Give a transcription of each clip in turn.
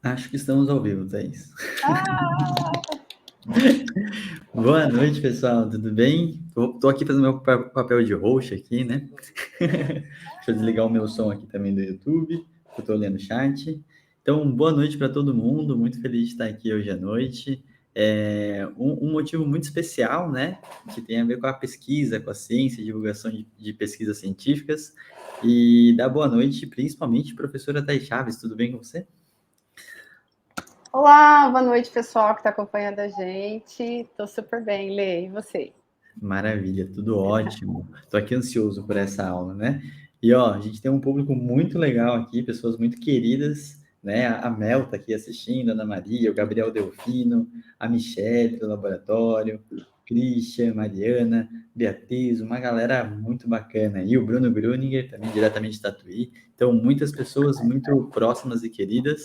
Acho que estamos ao vivo, Thaís. Ah! Boa noite, pessoal, tudo bem? Tô aqui fazendo meu papel de host aqui, né? Deixa eu desligar o meu som aqui também do YouTube, que eu tô olhando o chat. Então, boa noite para todo mundo, muito feliz de estar aqui hoje à noite. Um motivo muito especial, né? Que tem a ver com a pesquisa, com a ciência, divulgação de pesquisas científicas. E dar boa noite, principalmente, professora Thaís Chaves, tudo bem com você? Olá, boa noite, pessoal que está acompanhando a gente. Estou super bem, Lê, e você? Maravilha, tudo ótimo. Estou aqui ansioso por essa aula, né? E ó, a gente tem um público muito legal aqui, pessoas muito queridas, né? A Mel está aqui assistindo, a Ana Maria, o Gabriel Delfino, a Michelle do laboratório, Christian, Mariana, Beatriz, uma galera muito bacana. E o Bruno Gruninger, também diretamente de Tatuí. Então, muitas pessoas muito próximas e queridas.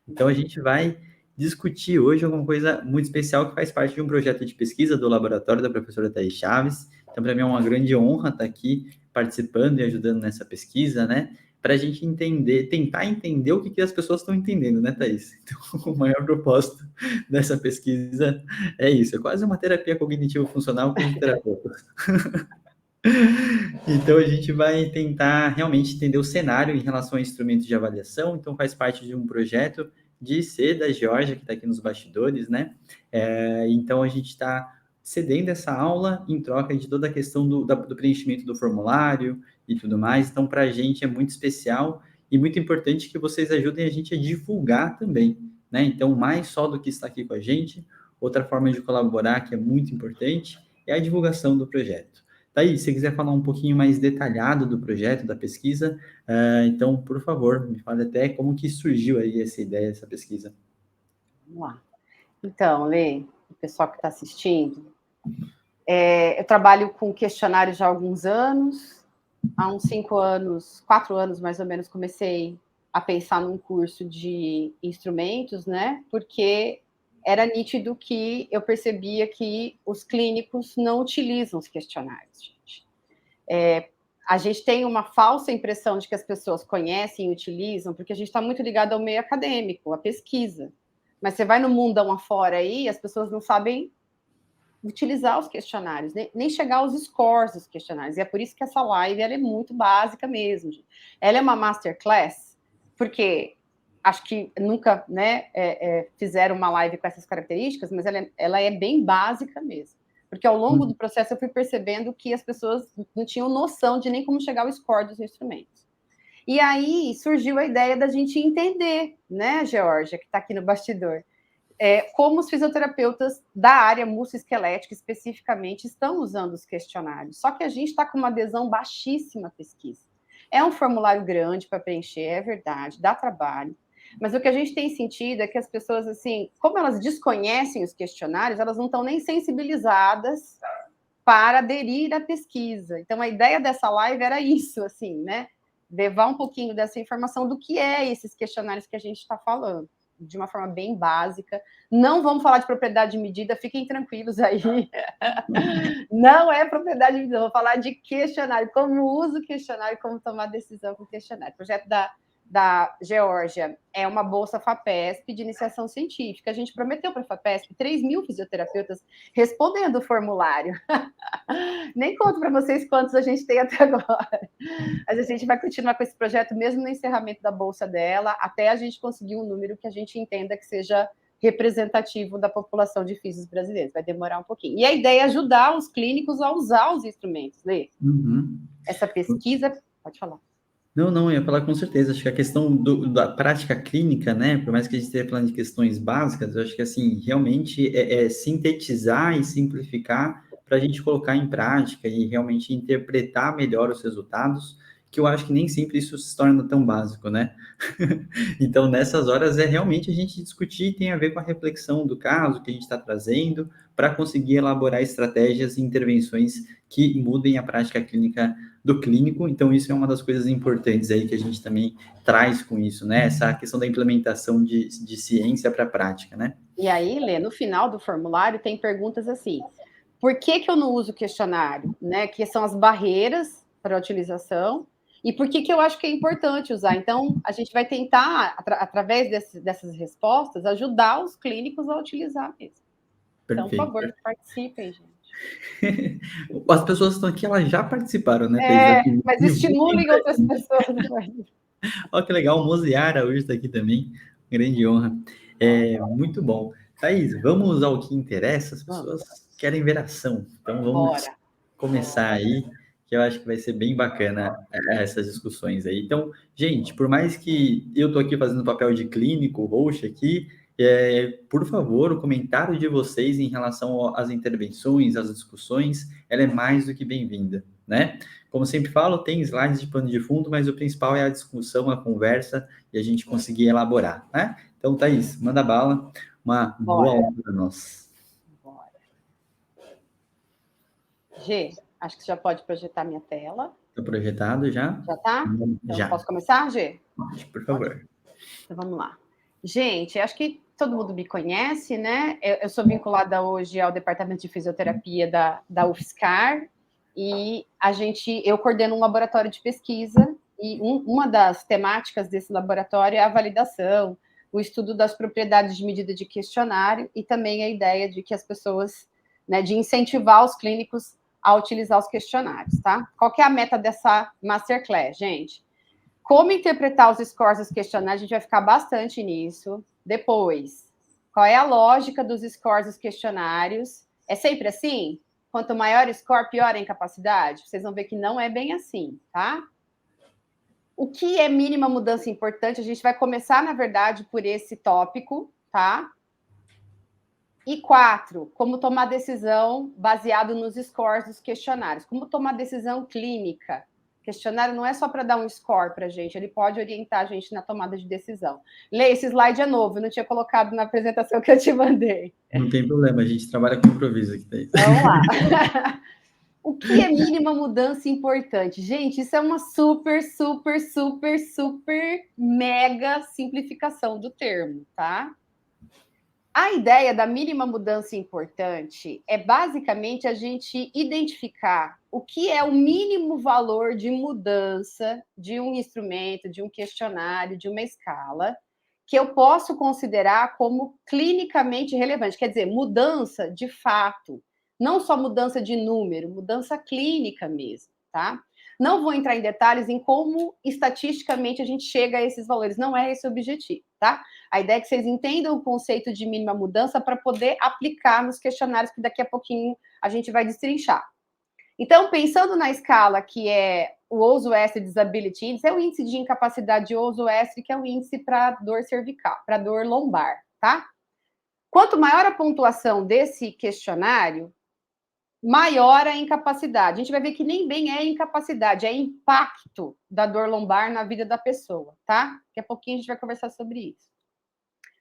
Então, a gente vai discutir hoje alguma coisa muito especial que faz parte de um projeto de pesquisa do laboratório da professora Thaís Chaves. Então, para mim é uma grande honra estar aqui participando e ajudando nessa pesquisa, né? Para a gente entender, tentar entender o que as pessoas estão entendendo, né, Thaís? Então, o maior propósito dessa pesquisa é isso, é quase uma terapia cognitivo-funcional com os terapeutas. Então, a gente vai tentar realmente entender o cenário em relação a instrumentos de avaliação. Então, faz parte de um projeto de C da Georgia, que está aqui nos bastidores, né? Então, a gente está cedendo essa aula em troca de toda a questão do preenchimento do formulário e tudo mais. Então, para a gente é muito especial e muito importante que vocês ajudem a gente a divulgar também, né? Então, mais só do que está aqui com a gente, outra forma de colaborar que é muito importante é a divulgação do projeto. Thaís, se você quiser falar um pouquinho mais detalhado do projeto, da pesquisa, então, por favor, me fale até como que surgiu aí essa ideia, essa pesquisa. Vamos lá. Então, Lê, o pessoal que está assistindo, eu trabalho com questionários já há alguns anos. Há uns 5 anos, 4 anos mais ou menos, comecei a pensar num curso de instrumentos, né? Porque era nítido que eu percebia que os clínicos não utilizam os questionários, gente. A gente tem uma falsa impressão de que as pessoas conhecem e utilizam, porque a gente está muito ligado ao meio acadêmico, à pesquisa. Mas você vai no mundão afora aí, as pessoas não sabem utilizar os questionários, nem chegar aos scores dos questionários. E é por isso que essa live ela é muito básica mesmo. Ela é uma masterclass, porque acho que nunca fizeram uma live com essas características, mas ela é bem básica mesmo. Porque ao longo do processo eu fui percebendo que as pessoas não tinham noção de nem como chegar ao score dos instrumentos. E aí surgiu a ideia da gente entender, né, Georgia, que está aqui no bastidor, como os fisioterapeutas da área musculoesquelética especificamente estão usando os questionários. Só que a gente está com uma adesão baixíssima à pesquisa. É um formulário grande para preencher, é verdade, dá trabalho. Mas o que a gente tem sentido é que as pessoas, assim, como elas desconhecem os questionários, elas não estão nem sensibilizadas para aderir à pesquisa. Então, a ideia dessa live era isso, assim, né? Levar um pouquinho dessa informação do que é esses questionários que a gente está falando, de uma forma bem básica. Não vamos falar de propriedade de medida, fiquem tranquilos aí. Não é propriedade de medida, vou falar de questionário, como uso o questionário, como tomar decisão com o questionário. O projeto da Geórgia é uma bolsa FAPESP de iniciação científica. A gente prometeu para a FAPESP 3 mil fisioterapeutas respondendo o formulário. Nem conto para vocês quantos a gente tem até agora. Mas a gente vai continuar com esse projeto mesmo no encerramento da bolsa dela, até a gente conseguir um número que a gente entenda que seja representativo da população de físios brasileiros. Vai demorar um pouquinho. E a ideia é ajudar os clínicos a usar os instrumentos, Lê. Essa pesquisa... Pode falar. Não, eu ia falar com certeza. Acho que a questão da prática clínica, né? Por mais que a gente esteja falando de questões básicas, eu acho que, assim, realmente é sintetizar e simplificar para a gente colocar em prática e realmente interpretar melhor os resultados, que eu acho que nem sempre isso se torna tão básico, né? Então, nessas horas, é realmente a gente discutir, tem a ver com a reflexão do caso que a gente está trazendo, para conseguir elaborar estratégias e intervenções que mudem a prática clínica do clínico. Então, isso é uma das coisas importantes aí que a gente também traz com isso, né? Essa questão da implementação de ciência para a prática, né? E aí, Lê, no final do formulário tem perguntas assim: por que eu não uso questionário? Né? Que são as barreiras para a utilização E por que eu acho que é importante usar? Então, a gente vai tentar, através dessas respostas, ajudar os clínicos a utilizar mesmo. Então, por Perfeito. favor, participem, gente. As pessoas que estão aqui, elas já participaram, né, Thaís? Mas estimulem outras pessoas. Olha que legal, o Moziara hoje está aqui também, grande honra. Muito bom. Thaís, vamos ao que interessa, as pessoas querem ver ação. Então vamos começar aí, que eu acho que vai ser bem bacana essas discussões aí. Então, gente, por mais que eu estou aqui fazendo papel de clínico, host aqui, por favor, o comentário de vocês em relação às intervenções, às discussões, ela é mais do que bem-vinda, né? Como sempre falo, tem slides de pano de fundo, mas o principal é a discussão, a conversa e a gente conseguir elaborar, né? Então, Thaís, manda bala, uma boa aula para nós. Bora. G, acho que você já pode projetar minha tela. Está projetado já? Já tá? Então, Já. posso começar, G? Pode, por favor. Então, vamos lá. Gente, acho que todo mundo me conhece, né? Eu sou vinculada hoje ao Departamento de Fisioterapia da UFSCar e eu coordeno um laboratório de pesquisa e uma das temáticas desse laboratório é a validação, o estudo das propriedades de medida de questionário e também a ideia de que as pessoas, né, de incentivar os clínicos a utilizar os questionários, tá? Qual que é a meta dessa masterclass, gente? Como interpretar os scores dos questionários, a gente vai ficar bastante nisso. Depois, qual é a lógica dos scores dos questionários? É sempre assim? Quanto maior o score, pior a incapacidade? Vocês vão ver que não é bem assim, tá? O que é mínima mudança importante? A gente vai começar, na verdade, por esse tópico, tá? E 4, como tomar decisão baseado nos scores dos questionários. Como tomar decisão clínica. Questionário não é só para dar um score para a gente, ele pode orientar a gente na tomada de decisão. Lê, esse slide é novo, eu não tinha colocado na apresentação que eu te mandei. Não tem problema, a gente trabalha com improviso aqui, Thaís. Vamos lá. O que é mínima mudança importante? Gente, isso é uma super, super, super, super mega simplificação do termo, tá? A ideia da mínima mudança importante é basicamente a gente identificar o que é o mínimo valor de mudança de um instrumento, de um questionário, de uma escala, que eu posso considerar como clinicamente relevante. Quer dizer, mudança de fato, não só mudança de número, mudança clínica mesmo, tá? Não vou entrar em detalhes em como estatisticamente a gente chega a esses valores, não é esse o objetivo, tá? A ideia é que vocês entendam o conceito de mínima mudança para poder aplicar nos questionários que daqui a pouquinho a gente vai destrinchar. Então, pensando na escala que é o Oswestry Disability Index, é o índice de incapacidade de Oswestry, que é o índice para dor cervical, para dor lombar, tá? Quanto maior a pontuação desse questionário, maior a incapacidade. A gente vai ver que nem bem é incapacidade, é impacto da dor lombar na vida da pessoa, tá? Daqui a pouquinho a gente vai conversar sobre isso.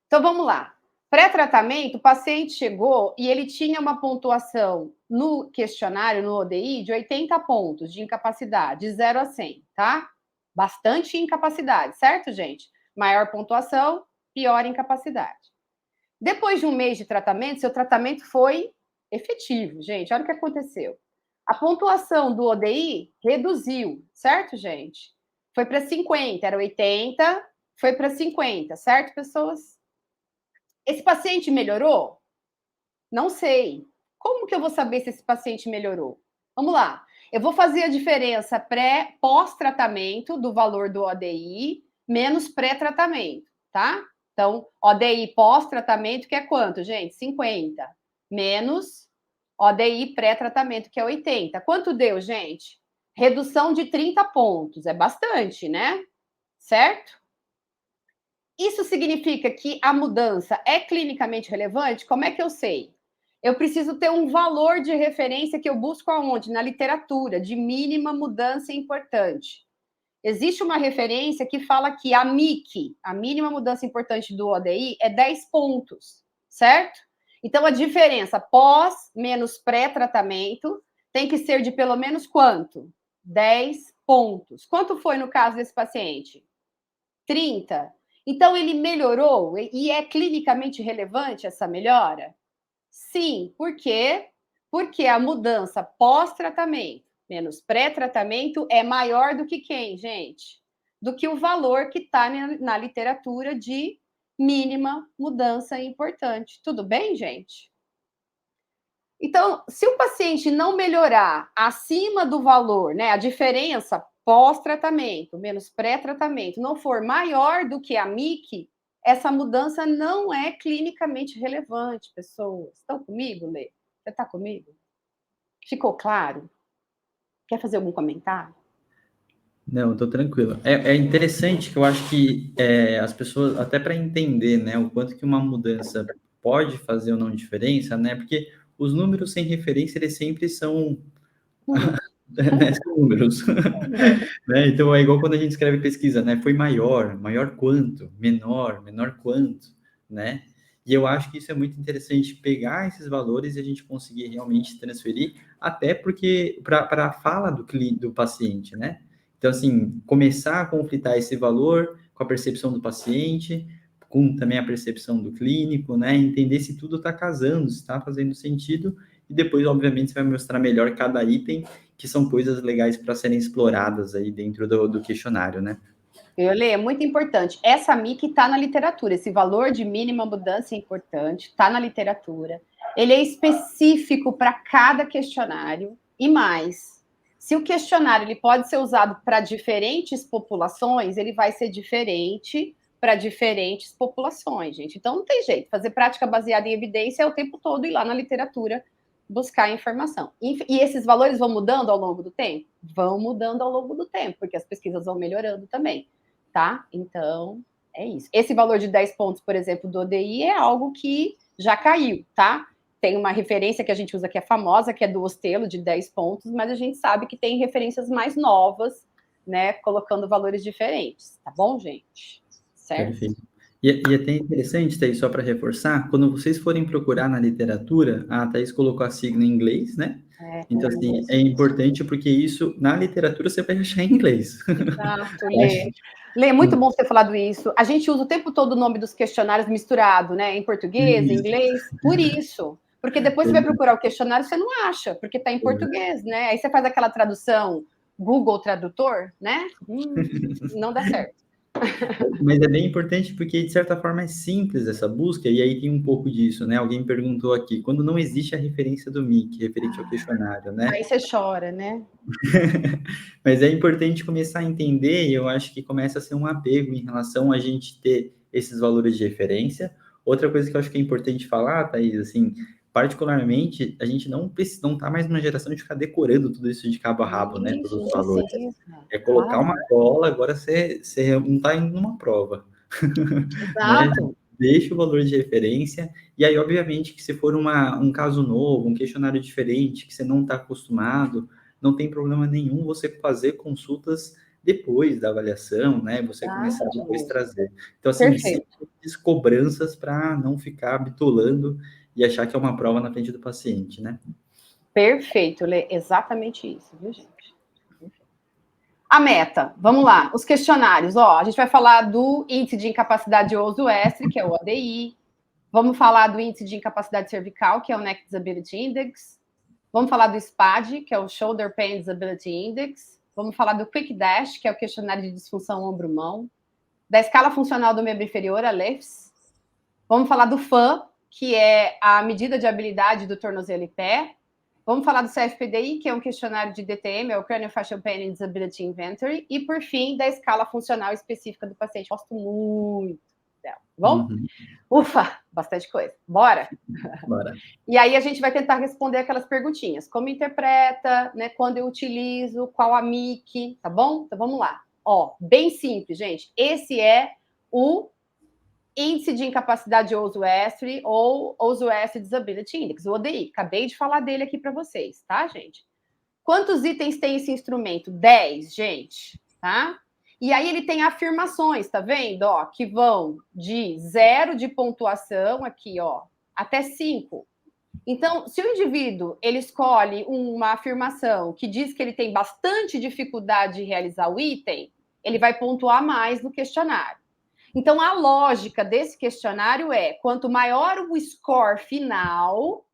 Então, vamos lá. Pré-tratamento, o paciente chegou e ele tinha uma pontuação no questionário, no ODI, de 80 pontos de incapacidade, de 0 a 100, tá? Bastante incapacidade, certo, gente? Maior pontuação, pior incapacidade. Depois de um mês de tratamento, seu tratamento foi efetivo, gente. Olha o que aconteceu. A pontuação do ODI reduziu, certo, gente? Foi para 50, era 80, foi para 50, certo, pessoas? Esse paciente melhorou? Não sei. Como que eu vou saber se esse paciente melhorou? Vamos lá. Eu vou fazer a diferença pós-tratamento do valor do ODI menos pré-tratamento, tá? Então, ODI pós-tratamento, que é quanto, gente? 50. Menos ODI pré-tratamento, que é 80. Quanto deu, gente? Redução de 30 pontos. É bastante, né? Certo? Isso significa que a mudança é clinicamente relevante? Como é que eu sei? Eu preciso ter um valor de referência que eu busco aonde? Na literatura, de mínima mudança importante. Existe uma referência que fala que a MIC, a mínima mudança importante do ODI, é 10 pontos, certo? Então, a diferença pós menos pré-tratamento tem que ser de pelo menos quanto? 10 pontos. Quanto foi no caso desse paciente? 30. Então, ele melhorou e é clinicamente relevante essa melhora? Sim. Por quê? Porque a mudança pós-tratamento menos pré-tratamento é maior do que quem, gente? Do que o valor que está na literatura de mínima mudança importante. Tudo bem, gente? Então, se o paciente não melhorar acima do valor, né, a diferença pós-tratamento menos pré-tratamento não for maior do que a MIC, essa mudança não é clinicamente relevante, pessoas. Estão comigo, Lê? Você está comigo? Ficou claro? Quer fazer algum comentário? Não, estou tranquilo. É interessante que eu acho que as pessoas, até para entender, né, o quanto que uma mudança pode fazer ou não diferença, né, porque os números sem referência, eles sempre são, né, são números. Né? Então, é igual quando a gente escreve pesquisa, né, foi maior, maior quanto, menor, menor quanto, né? E eu acho que isso é muito interessante, pegar esses valores e a gente conseguir realmente transferir, até porque, para a fala do paciente, né? Então, assim, começar a conflitar esse valor com a percepção do paciente, com também a percepção do clínico, né? Entender se tudo está casando, se está fazendo sentido, e depois, obviamente, você vai mostrar melhor cada item, que são coisas legais para serem exploradas aí dentro do questionário, né? Lê, é muito importante. Essa MIC está na literatura. Esse valor de mínima mudança é importante, está na literatura. Ele é específico para cada questionário. E mais, se o questionário ele pode ser usado para diferentes populações, ele vai ser diferente para diferentes populações, gente. Então não tem jeito. Fazer prática baseada em evidência é o tempo todo ir lá na literatura buscar informação. E esses valores vão mudando ao longo do tempo? Vão mudando ao longo do tempo, porque as pesquisas vão melhorando também, tá? Então, é isso. Esse valor de 10 pontos, por exemplo, do ODI é algo que já caiu, tá? Tem uma referência que a gente usa que é famosa, que é do Ostelo, de 10 pontos, mas a gente sabe que tem referências mais novas, né, colocando valores diferentes, tá bom, gente? Certo? Perfeito. E até interessante, Thaís, só para reforçar, quando vocês forem procurar na literatura, a Thaís colocou a sigla em inglês, né? Então, assim, é importante porque isso, na literatura, você vai achar em inglês. Exato, Lê. Lê, é muito bom você ter falado isso. A gente usa o tempo todo o nome dos questionários misturado, né? Em português, em Isso. inglês, por isso. Porque depois você vai procurar o questionário, você não acha, porque está em português, né? Aí você faz aquela tradução Google Tradutor, né? Não dá certo. Mas é bem importante porque, de certa forma, é simples essa busca, e aí tem um pouco disso, né? Alguém perguntou aqui, quando não existe a referência do MIC, referente ao questionário, né? Aí você chora, né? Mas é importante começar a entender, e eu acho que começa a ser um apego em relação a gente ter esses valores de referência. Outra coisa que eu acho que é importante falar, Thaís, assim, particularmente, a gente não está mais numa geração de ficar decorando tudo isso de cabo a rabo, né? Todos os valores. É colocar uma cola, agora você não está indo numa prova. Né? Exato. Deixa o valor de referência, e aí, obviamente, que se for um caso novo, um questionário diferente, que você não está acostumado, não tem problema nenhum você fazer consultas depois da avaliação, né? Você começar a depois trazer. Então, assim, Perfeito. simples cobranças para não ficar bitolando e achar que é uma prova na frente do paciente, né? Perfeito, Lê. Exatamente isso, viu, gente? A meta, vamos lá, os questionários, ó, a gente vai falar do índice de incapacidade de uso ESTRE, que é o ADI, vamos falar do índice de incapacidade cervical, que é o Neck Disability Index, vamos falar do SPAD, que é o Shoulder Pain Disability Index, vamos falar do Quick Dash, que é o questionário de disfunção ombro-mão, da escala funcional do membro inferior, a LEFS, vamos falar do FAN, que é a medida de habilidade do tornozelo e pé, vamos falar do CFPDI, que é um questionário de DTM, é o Craniofacial Pain and Disability Inventory, e, por fim, da escala funcional específica do paciente. Gosto muito dela. Bom? Ufa, bastante coisa. Bora? Bora. E aí a gente vai tentar responder aquelas perguntinhas. Como interpreta, né? Quando eu utilizo, qual a MIC, tá bom? Então vamos lá. Ó, bem simples, gente. Esse é o Índice de Incapacidade de Uso ESTRE ou Uso ESTRE Disability Index, o ODI. Acabei de falar dele aqui para vocês, tá, gente? Quantos itens tem esse instrumento? 10, gente, tá? E aí ele tem afirmações, tá vendo? Ó, que vão de 0 de pontuação aqui, ó, até 5. Então, se o indivíduo ele escolhe uma afirmação que diz que ele tem bastante dificuldade de realizar o item, ele vai pontuar mais no questionário. Então, a lógica desse questionário é: quanto maior o score final,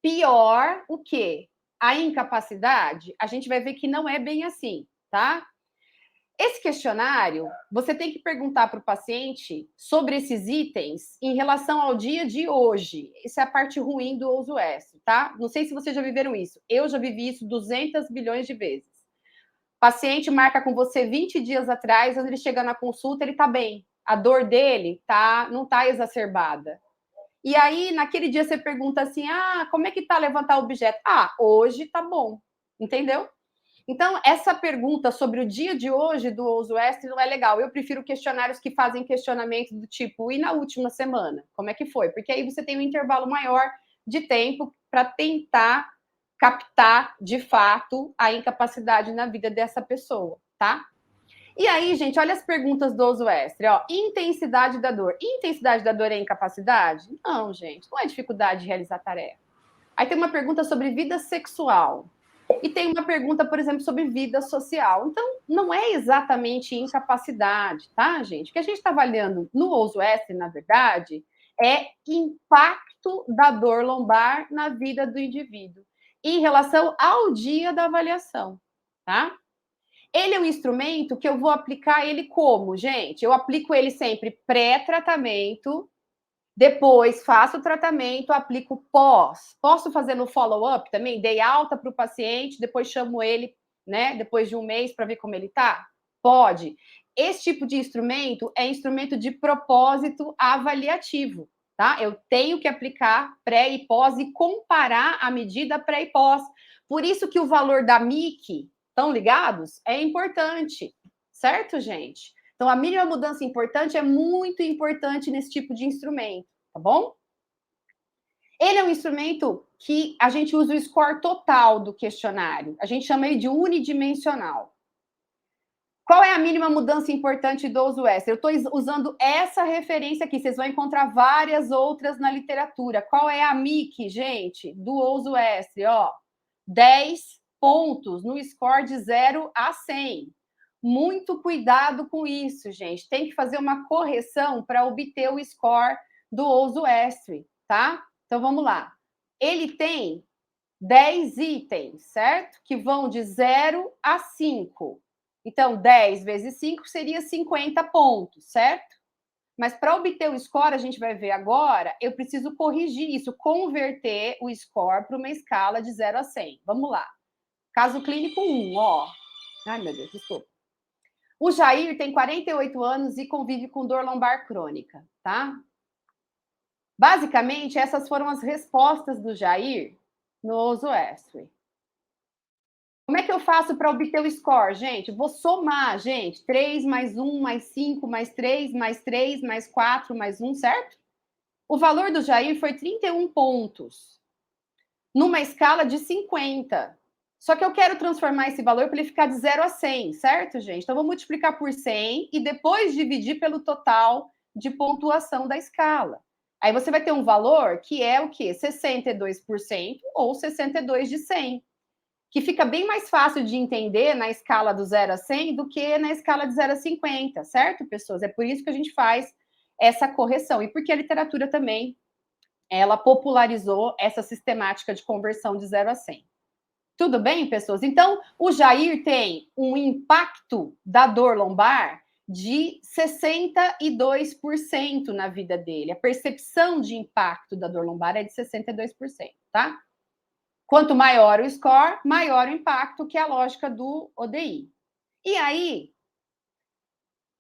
pior o quê? a incapacidade, a gente vai ver que não é bem assim, tá? Esse questionário, você tem que perguntar para o paciente sobre esses itens em relação ao dia de hoje. Isso é a parte ruim do uso extra, tá? Não sei se vocês já viveram isso. Eu já vivi isso 200 bilhões de vezes. O paciente marca com você 20 dias atrás, quando ele chega na consulta, ele está bem. A dor dele não está exacerbada. E aí, naquele dia, você pergunta assim, como é que tá levantar o objeto? Hoje tá bom, entendeu? Então, essa pergunta sobre o dia de hoje do uso extra não é legal. Eu prefiro questionários que fazem questionamento do tipo, e na última semana? Como é que foi? Porque aí você tem um intervalo maior de tempo para tentar captar, de fato, a incapacidade na vida dessa pessoa, tá? E aí, gente, olha as perguntas do uso extra. Ó, intensidade da dor. Intensidade da dor é incapacidade? Não, gente, não é dificuldade de realizar tarefa. Aí tem uma pergunta sobre vida sexual. E tem uma pergunta, por exemplo, sobre vida social. Então, não é exatamente incapacidade, tá, gente? O que a gente está avaliando no uso extra, na verdade, é impacto da dor lombar na vida do indivíduo em relação ao dia da avaliação, tá? Ele é um instrumento que eu vou aplicar ele como, gente? Eu aplico ele sempre pré-tratamento, depois faço o tratamento, aplico pós. Posso fazer no follow-up também? Dei alta para o paciente, depois chamo ele, né, depois de um mês para ver como ele está? Pode. Esse tipo de instrumento é instrumento de propósito avaliativo, tá? Eu tenho que aplicar pré e pós e comparar a medida pré e pós. Por isso que o valor da MIC, estão ligados? É importante, certo, gente? Então, a mínima mudança importante é muito importante nesse tipo de instrumento, tá bom? Ele é um instrumento que a gente usa o score total do questionário. A gente chama ele de unidimensional. Qual é a mínima mudança importante do uso extra? Eu estou usando essa referência aqui. Vocês vão encontrar várias outras na literatura. Qual é a MIC, gente, do uso extra? Ó, 10 pontos no score de 0 a 100. Muito cuidado com isso, gente. Tem que fazer uma correção para obter o score do uso extra, tá? Então, vamos lá. Ele tem 10 itens, certo? Que vão de 0 a 5. Então, 10 vezes 5 seria 50 pontos, certo? Mas para obter o score, a gente vai ver agora, eu preciso corrigir isso, converter o score para uma escala de 0 a 100. Vamos lá. Caso clínico 1, ó. Ai, meu Deus, desculpa. O Jair tem 48 anos e convive com dor lombar crônica, tá? Basicamente, essas foram as respostas do Jair no uso extra. Como é que eu faço para obter o score, gente? Vou somar, gente. 3 mais 1, mais 5, mais 3, mais 3, mais 4, mais 1, certo? O valor do Jair foi 31 pontos, numa escala de 50. Só que eu quero transformar esse valor para ele ficar de 0 a 100, certo, gente? Então, vou multiplicar por 100 e depois dividir pelo total de pontuação da escala. Aí você vai ter um valor que é o quê? 62% ou 62 de 100, que fica bem mais fácil de entender na escala do 0 a 100 do que na escala de 0 a 50, certo, pessoas? É por isso que a gente faz essa correção. E porque a literatura também, ela popularizou essa sistemática de conversão de 0 a 100. Tudo bem, pessoas? Então, o Jair tem um impacto da dor lombar de 62% na vida dele. A percepção de impacto da dor lombar é de 62%, tá? Quanto maior o score, maior o impacto, que é a lógica do ODI. E aí,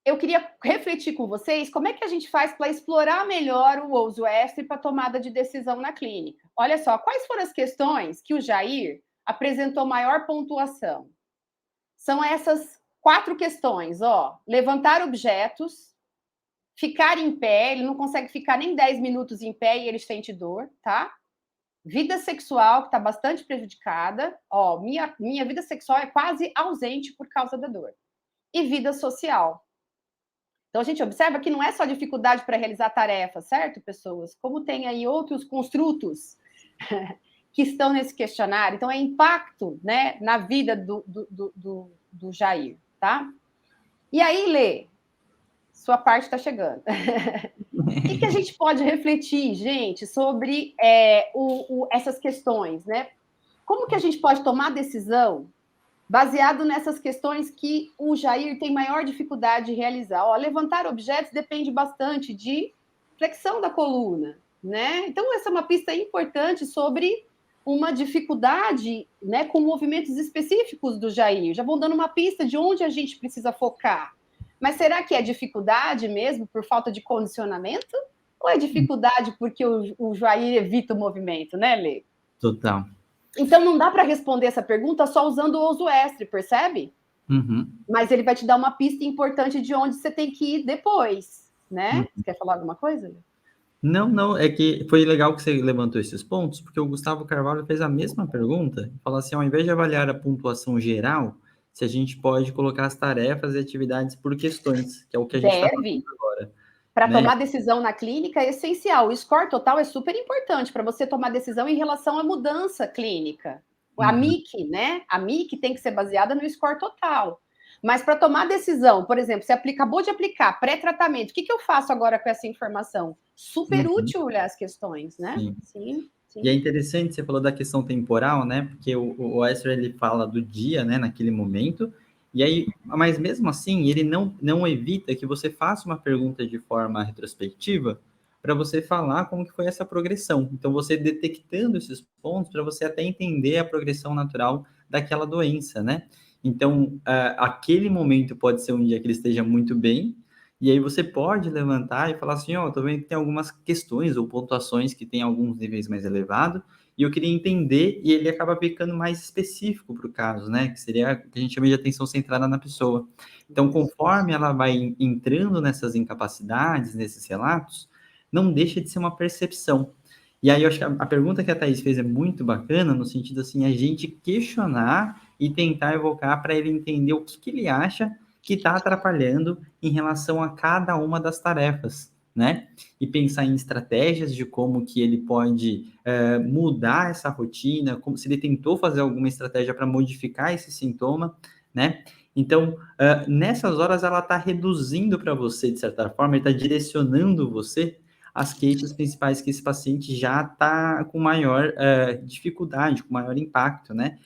eu queria refletir com vocês como é que a gente faz para explorar melhor o uso extra para tomada de decisão na clínica. Olha só, quais foram as questões que o Jair apresentou maior pontuação? São essas 4 questões, ó. Levantar objetos, ficar em pé, ele não consegue ficar nem 10 minutos em pé e ele sente dor, tá? Vida sexual, que está bastante prejudicada. Ó, minha vida sexual é quase ausente por causa da dor. E vida social. Então, a gente observa que não é só dificuldade para realizar tarefas, certo, pessoas? Como tem aí outros construtos que estão nesse questionário. Então, é impacto, né, na vida do Jair, tá? E aí, Lê, sua parte está chegando. O que a gente pode refletir, gente, sobre essas questões, né? como que a gente pode tomar decisão baseado nessas questões que o Jair tem maior dificuldade de realizar? Ó, levantar objetos depende bastante de flexão da coluna, né? Então, essa é uma pista importante sobre uma dificuldade, né, com movimentos específicos do Jair. Já vão dando uma pista de onde a gente precisa focar. Mas será que é dificuldade mesmo por falta de condicionamento? Ou é dificuldade porque o Jair evita o movimento, né, Lê? Total. Então, não dá para responder essa pergunta só usando o uso extra, percebe? Uhum. Mas ele vai te dar uma pista importante de onde você tem que ir depois, né? Você quer falar alguma coisa? Não, é que foi legal que você levantou esses pontos, porque o Gustavo Carvalho fez a mesma pergunta, falou assim, ao invés de avaliar a pontuação geral, se a gente pode colocar as tarefas e atividades por questões, que é o que a gente está fazendo agora. Para né? tomar decisão na clínica é essencial. O score total é super importante para você tomar decisão em relação à mudança clínica. A MIC, né? A MIC tem que ser baseada no score total. Mas para tomar decisão, por exemplo, você acabou de aplicar pré-tratamento, o que eu faço agora com essa informação? Super útil olhar as questões, né? Sim. E é interessante, você falou da questão temporal, né? Porque o Esther, ele fala do dia, né? Naquele momento, e aí, mas mesmo assim, ele não evita que você faça uma pergunta de forma retrospectiva para você falar como que foi essa progressão. Então, você detectando esses pontos para você até entender a progressão natural daquela doença, né? Então, aquele momento pode ser um dia que ele esteja muito bem, e aí você pode levantar e falar assim, ó, tô vendo que tem algumas questões ou pontuações que tem alguns níveis mais elevados, e eu queria entender, e ele acaba ficando mais específico para o caso, né? Que seria o que a gente chama de atenção centrada na pessoa. Então, conforme ela vai entrando nessas incapacidades, nesses relatos, não deixa de ser uma percepção. E aí, eu acho que a pergunta que a Thaís fez é muito bacana, no sentido assim, a gente questionar e tentar evocar para ele entender o que ele acha que está atrapalhando em relação a cada uma das tarefas, né? E pensar em estratégias de como que ele pode mudar essa rotina, como se ele tentou fazer alguma estratégia para modificar esse sintoma, né? Então, nessas horas ela está reduzindo para você, de certa forma, está direcionando você as queixas principais que esse paciente já está com maior dificuldade, com maior impacto, né?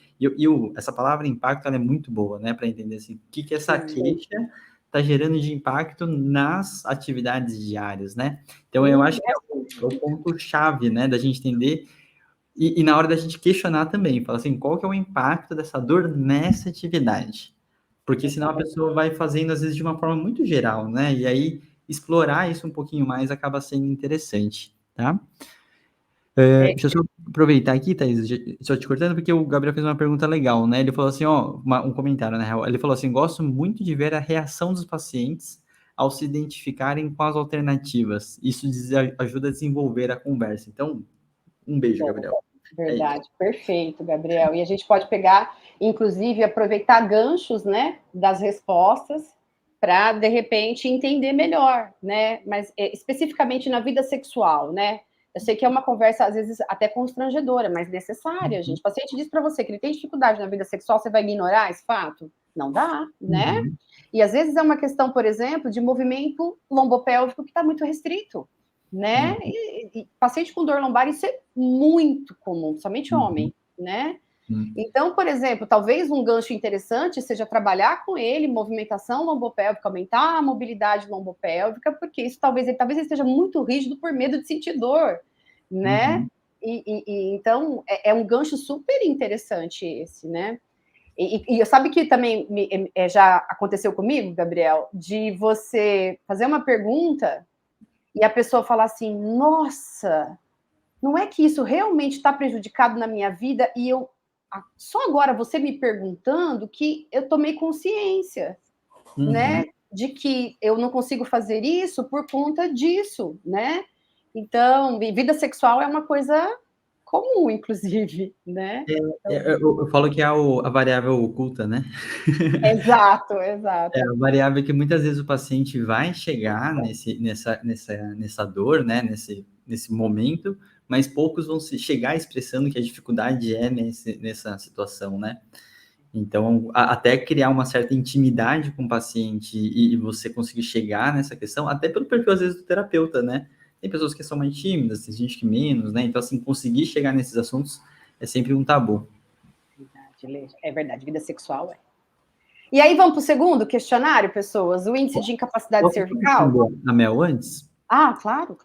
Essa palavra impacto ela é muito boa, né? Para entender assim, o que essa queixa está gerando de impacto nas atividades diárias, né? Então, eu acho que é o ponto-chave, né? Da gente entender e na hora da gente questionar também, falar assim, qual que é o impacto dessa dor nessa atividade? Porque senão a pessoa vai fazendo, às vezes, de uma forma muito geral, né? E aí, explorar isso um pouquinho mais acaba sendo interessante, tá? Deixa eu só aproveitar aqui, Thaís, só te cortando, porque o Gabriel fez uma pergunta legal, né? Ele falou assim, ó, um comentário, na real. Ele falou assim, gosto muito de ver a reação dos pacientes ao se identificarem com as alternativas. Isso ajuda a desenvolver a conversa. Então, um beijo, Gabriel. Verdade, perfeito, Gabriel. E a gente pode pegar, inclusive, aproveitar ganchos, né, das respostas para, de repente, entender melhor, né? Mas especificamente na vida sexual, né? Eu sei que é uma conversa, às vezes, até constrangedora, mas necessária, gente. O paciente diz para você que ele tem dificuldade na vida sexual, você vai ignorar esse fato? Não dá, né? E às vezes é uma questão, por exemplo, de movimento lombopélvico que está muito restrito, né? E paciente com dor lombar, isso é muito comum, somente homem, né? Então, por exemplo, talvez um gancho interessante seja trabalhar com ele movimentação lombopélvica, aumentar a mobilidade lombopélvica, porque isso talvez ele esteja muito rígido por medo de sentir dor, né? Então, é um gancho super interessante esse, né? E sabe que também já aconteceu comigo, Gabriel, de você fazer uma pergunta e a pessoa falar assim, nossa, não é que isso realmente está prejudicado na minha vida e eu só agora você me perguntando que eu tomei consciência, né, de que eu não consigo fazer isso por conta disso, né? Então, vida sexual é uma coisa comum, inclusive, né? Eu falo que é a variável oculta, né? Exato. É a variável que muitas vezes o paciente vai chegar nessa dor, né? Nesse momento, mas poucos vão chegar expressando que a dificuldade é nessa situação, né? Então, até criar uma certa intimidade com o paciente e você conseguir chegar nessa questão, até pelo perfil, às vezes, do terapeuta, né? Tem pessoas que são mais tímidas, tem gente que menos, né? Então, assim, conseguir chegar nesses assuntos é sempre um tabu. É verdade, vida sexual é. E aí vamos para o segundo questionário, pessoas? O índice de incapacidade cervical? A Mel antes? Ah, claro.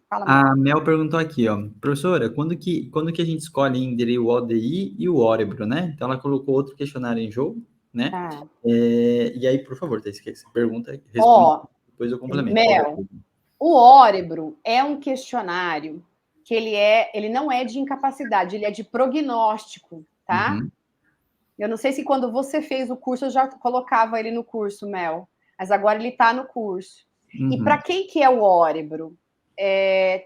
Fala, Mel. A Mel perguntou aqui, ó, professora, quando que a gente escolhe entre o ODI e o Orebro, né? Então ela colocou outro questionário em jogo, né? Ah. E aí, por favor, Thaís, você pergunta, responde, depois eu complemento. Mel, o Orebro é um questionário que ele não é de incapacidade, ele é de prognóstico, tá? Uhum. Eu não sei se quando você fez o curso eu já colocava ele no curso, Mel, mas agora ele está no curso. E para quem que é o Orebro?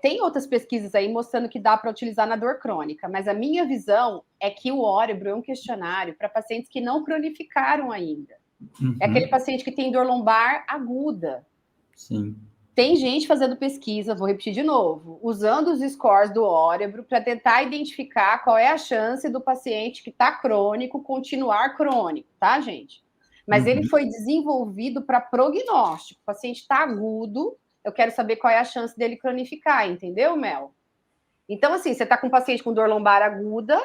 Tem outras pesquisas aí mostrando que dá para utilizar na dor crônica, mas a minha visão é que o Orebro é um questionário para pacientes que não cronificaram ainda. É aquele paciente que tem dor lombar aguda. Sim. Tem gente fazendo pesquisa, vou repetir de novo, usando os scores do Orebro para tentar identificar qual é a chance do paciente que está crônico continuar crônico, tá, gente? Mas ele foi desenvolvido para prognóstico. O paciente está agudo, eu quero saber qual é a chance dele cronificar, entendeu, Mel? Então, assim, você está com um paciente com dor lombar aguda,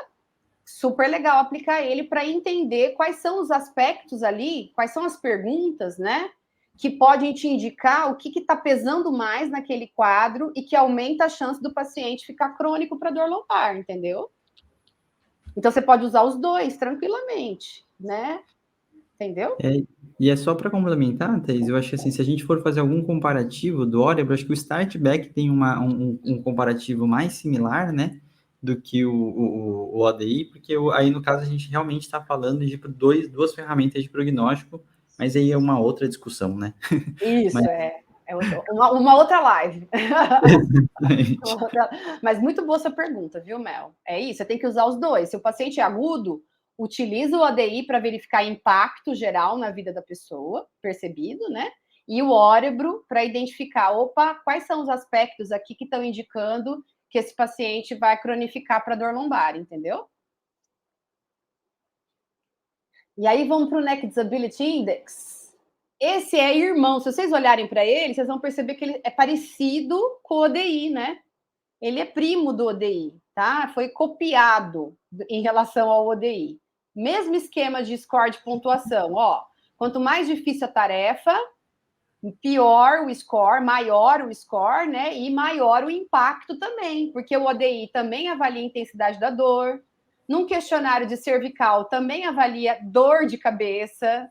super legal aplicar ele para entender quais são os aspectos ali, quais são as perguntas, né? Que podem te indicar o que está pesando mais naquele quadro e que aumenta a chance do paciente ficar crônico para dor lombar, entendeu? Então, você pode usar os dois tranquilamente, né? Entendeu? E é só para complementar, Thaís, eu acho que assim, se a gente for fazer algum comparativo do Orebro, acho que o Startback tem um comparativo mais similar, né, do que o ODI, porque aí no caso a gente realmente está falando de duas ferramentas de prognóstico, mas aí é uma outra discussão, né? Isso, Mas... uma outra live. Exatamente. Mas muito boa sua pergunta, viu, Mel? É isso, você tem que usar os dois. Se o paciente é agudo, utiliza o ADI para verificar impacto geral na vida da pessoa, percebido, né? E o Orebro para identificar, quais são os aspectos aqui que estão indicando que esse paciente vai cronificar para dor lombar, entendeu? E aí vamos para o Neck Disability Index. Esse é irmão. Se vocês olharem para ele, vocês vão perceber que ele é parecido com o ODI, né? Ele é primo do ODI, tá? Foi copiado em relação ao ODI. Mesmo esquema de score de pontuação, ó. Quanto mais difícil a tarefa, pior o score, maior o score, né? E maior o impacto também, porque o ODI também avalia a intensidade da dor. Num questionário de cervical também avalia dor de cabeça,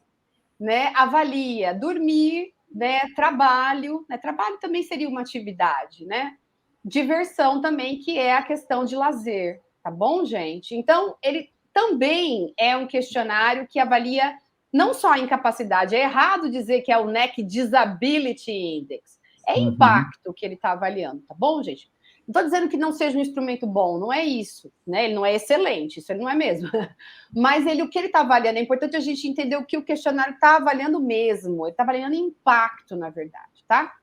né? Avalia dormir, né? Trabalho, né? Trabalho também seria uma atividade, né? Diversão também, que é a questão de lazer, tá bom, gente? Então, ele também é um questionário que avalia não só a incapacidade, é errado dizer que é o NEC Disability Index, é impacto que ele está avaliando, tá bom, gente? Não estou dizendo que não seja um instrumento bom, não é isso, né? Ele não é excelente, isso ele não é mesmo. Mas o que ele está avaliando, é importante a gente entender o que o questionário está avaliando mesmo, ele está avaliando impacto, na verdade, tá?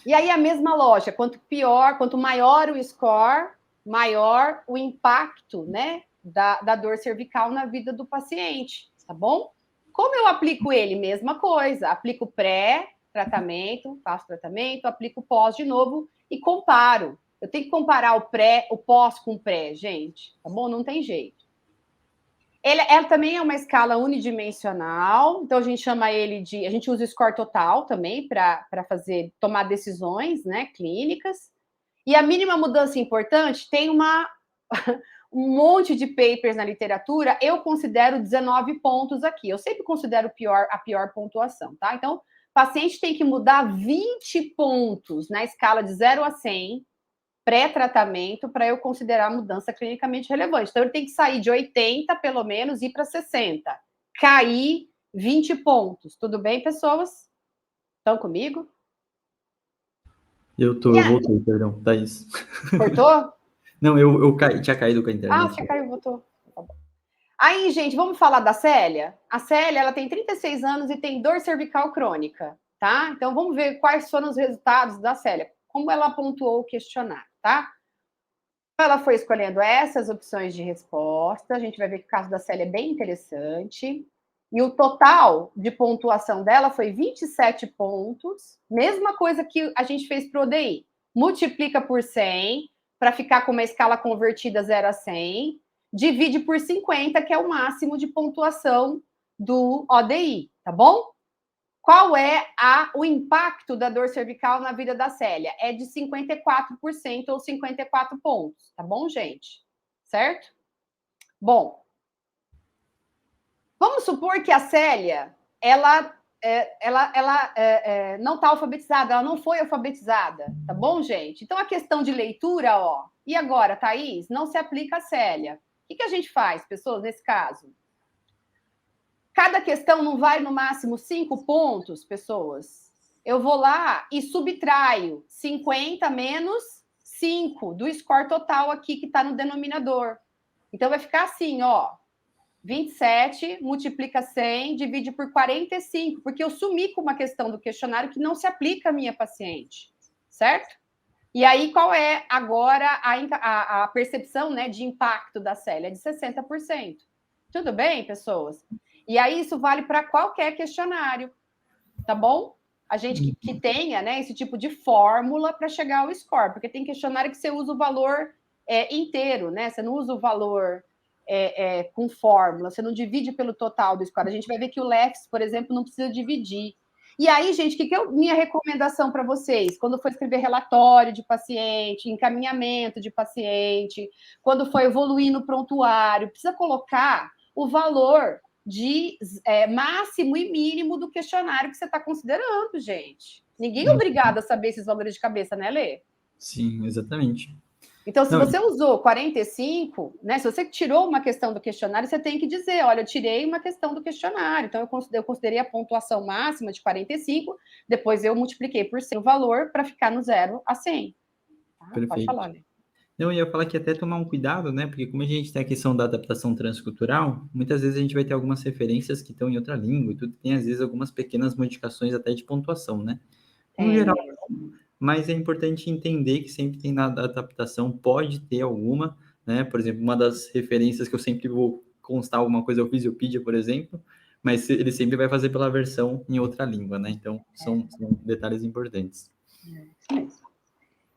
E aí a mesma lógica, quanto maior o score, maior o impacto, né, da dor cervical na vida do paciente, tá bom? Como eu aplico ele? Mesma coisa, aplico pré-tratamento, faço tratamento, aplico pós de novo e comparo. Eu tenho que comparar o pós com o pré, gente, tá bom? Não tem jeito. Ela também é uma escala unidimensional, então a gente chama ele de. A gente usa o score total também para tomar decisões, né, clínicas. E a mínima mudança importante tem um monte de papers na literatura. Eu considero 19 pontos aqui. Eu sempre considero a pior pontuação, tá? Então, o paciente tem que mudar 20 pontos na escala de 0 a 100 pré-tratamento para eu considerar a mudança clinicamente relevante. Então, ele tem que sair de 80, pelo menos, e ir para 60. Cair 20 pontos. Tudo bem, pessoas? Estão comigo? Eu voltei, perdão, Thaís. Cortou? Não, eu tinha caído com a internet. Tinha caído, voltou. Tá bom. Aí, gente, vamos falar da Célia? A Célia, ela tem 36 anos e tem dor cervical crônica, tá? Então, vamos ver quais foram os resultados da Célia. Como ela pontuou o questionário, tá? Ela foi escolhendo essas opções de resposta. A gente vai ver que o caso da Célia é bem interessante. E o total de pontuação dela foi 27 pontos. Mesma coisa que a gente fez para o ODI. Multiplica por 100 para ficar com uma escala convertida 0 a 100. divide por 50, que é o máximo de pontuação do ODI, tá bom? Qual é o impacto da dor cervical na vida da Célia? É de 54% ou 54 pontos, tá bom, gente? Certo? Bom, vamos supor que a Célia, ela não está alfabetizada, ela não foi alfabetizada, tá bom, gente? Então, a questão de leitura, ó, e agora, Thaís, não se aplica a Célia. O que a gente faz, pessoas, nesse caso? Cada questão não vai no máximo 5 pontos, pessoas. Eu vou lá e subtraio 50 menos 5 do score total aqui que está no denominador. Então, vai ficar assim, ó. 27 multiplica 100, divide por 45, porque eu sumi com uma questão do questionário que não se aplica à minha paciente, certo? E aí, qual é agora a percepção, né, de impacto da Célia? De 60%. Tudo bem, pessoas? E aí, isso vale para qualquer questionário, tá bom? A gente que tenha, né, esse tipo de fórmula para chegar ao score, porque tem questionário que você usa o valor inteiro, né? Você não usa o valor com fórmula, você não divide pelo total do score. A gente vai ver que o LEFS, por exemplo, não precisa dividir. E aí, gente, o que é minha recomendação para vocês? Quando for escrever relatório de paciente, encaminhamento de paciente, quando for evoluir no prontuário, precisa colocar o valor de máximo e mínimo do questionário que você está considerando, gente. Ninguém é obrigado a saber esses valores de cabeça, né, Lê? Sim, exatamente. Então, se você usou 45, né? Se você tirou uma questão do questionário, você tem que dizer, olha, eu tirei uma questão do questionário, então eu considerei a pontuação máxima de 45, depois eu multipliquei por 100 o valor para ficar no 0 a 100. Tá? Perfeito. Pode falar, né? Não, eu ia falar que até tomar um cuidado, né? Porque como a gente tem a questão da adaptação transcultural, muitas vezes a gente vai ter algumas referências que estão em outra língua e tudo, tem às vezes algumas pequenas modificações até de pontuação, né? No geral, mas é importante entender que sempre tem na adaptação, pode ter alguma, né? Por exemplo, uma das referências que eu sempre vou constar alguma coisa é o Physiopedia, por exemplo, mas ele sempre vai fazer pela versão em outra língua, né? Então, são detalhes importantes.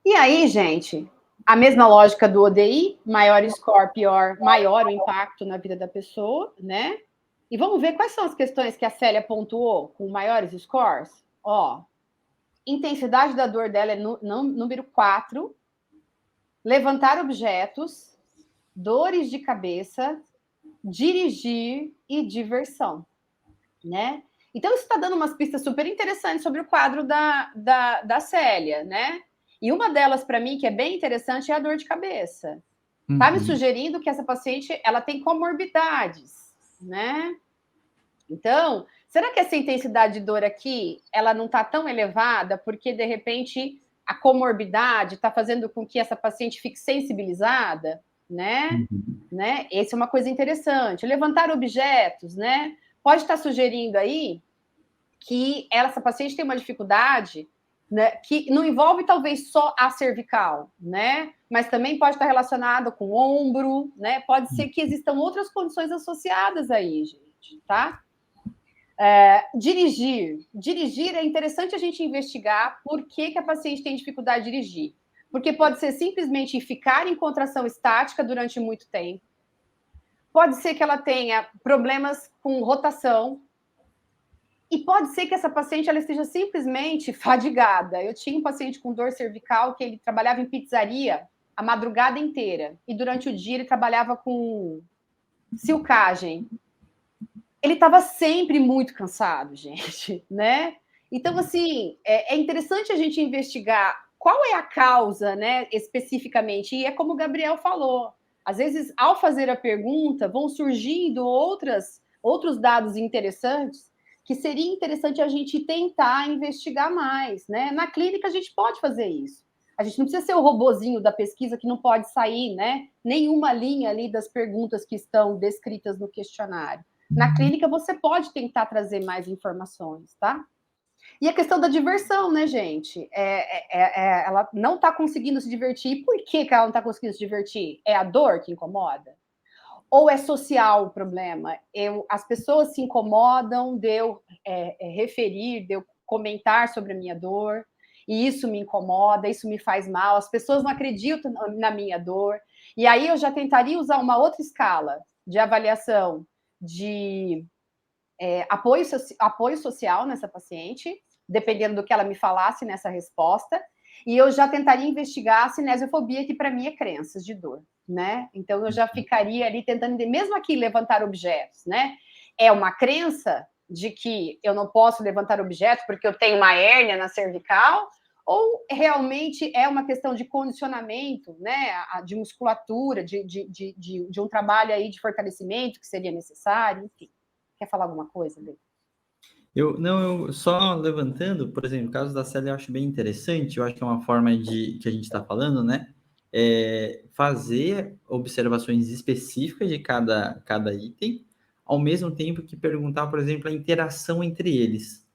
E aí, gente, a mesma lógica do ODI, maior score, pior, maior o impacto na vida da pessoa, né? E vamos ver quais são as questões que a Célia pontuou com maiores scores. Ó, intensidade da dor dela é número 4, levantar objetos, dores de cabeça, dirigir e diversão, né? Então, isso está dando umas pistas super interessantes sobre o quadro da Célia, né? E uma delas, para mim, que é bem interessante, é a dor de cabeça. Está me sugerindo que essa paciente ela tem comorbidades, né? Então, será que essa intensidade de dor aqui, ela não está tão elevada porque, de repente, a comorbidade está fazendo com que essa paciente fique sensibilizada, né? Né? Essa é uma coisa interessante. Levantar objetos, né? Pode estar sugerindo aí que essa paciente tem uma dificuldade, né, que não envolve talvez só a cervical, né? Mas também pode estar relacionado com o ombro, né? Pode ser que existam outras condições associadas aí, gente, tá? Dirigir é interessante a gente investigar por que a paciente tem dificuldade de dirigir. Porque pode ser simplesmente ficar em contração estática durante muito tempo. Pode ser que ela tenha problemas com rotação. E pode ser que essa paciente ela esteja simplesmente fadigada. Eu tinha um paciente com dor cervical que ele trabalhava em pizzaria a madrugada inteira. E durante o dia ele trabalhava com silcagem. Ele estava sempre muito cansado, gente, né? Então, assim, é interessante a gente investigar qual é a causa, né, especificamente. E é como o Gabriel falou. Às vezes, ao fazer a pergunta, vão surgindo outros dados interessantes que seria interessante a gente tentar investigar mais, né? Na clínica, a gente pode fazer isso. A gente não precisa ser o robozinho da pesquisa que não pode sair, né? Nenhuma linha ali das perguntas que estão descritas no questionário. Na clínica, você pode tentar trazer mais informações, tá? E a questão da diversão, né, gente? Ela não está conseguindo se divertir. Por que ela não está conseguindo se divertir? É a dor que incomoda? Ou é social o problema? As pessoas se incomodam de eu referir, de eu comentar sobre a minha dor, e isso me incomoda, isso me faz mal, as pessoas não acreditam na minha dor. E aí eu já tentaria usar uma outra escala de avaliação de apoio social nessa paciente, dependendo do que ela me falasse nessa resposta, e eu já tentaria investigar a cinesiofobia, que para mim é crenças de dor, né? Então eu já ficaria ali tentando, mesmo aqui levantar objetos, né? É uma crença de que eu não posso levantar objetos porque eu tenho uma hérnia na cervical, ou realmente é uma questão de condicionamento, né? De musculatura, de um trabalho aí de fortalecimento que seria necessário, enfim. Quer falar alguma coisa, Bê? Eu só levantando, por exemplo, o caso da Célia eu acho bem interessante, eu acho que é uma forma de que a gente está falando, né? Fazer observações específicas de cada item, ao mesmo tempo que perguntar, por exemplo, a interação entre eles.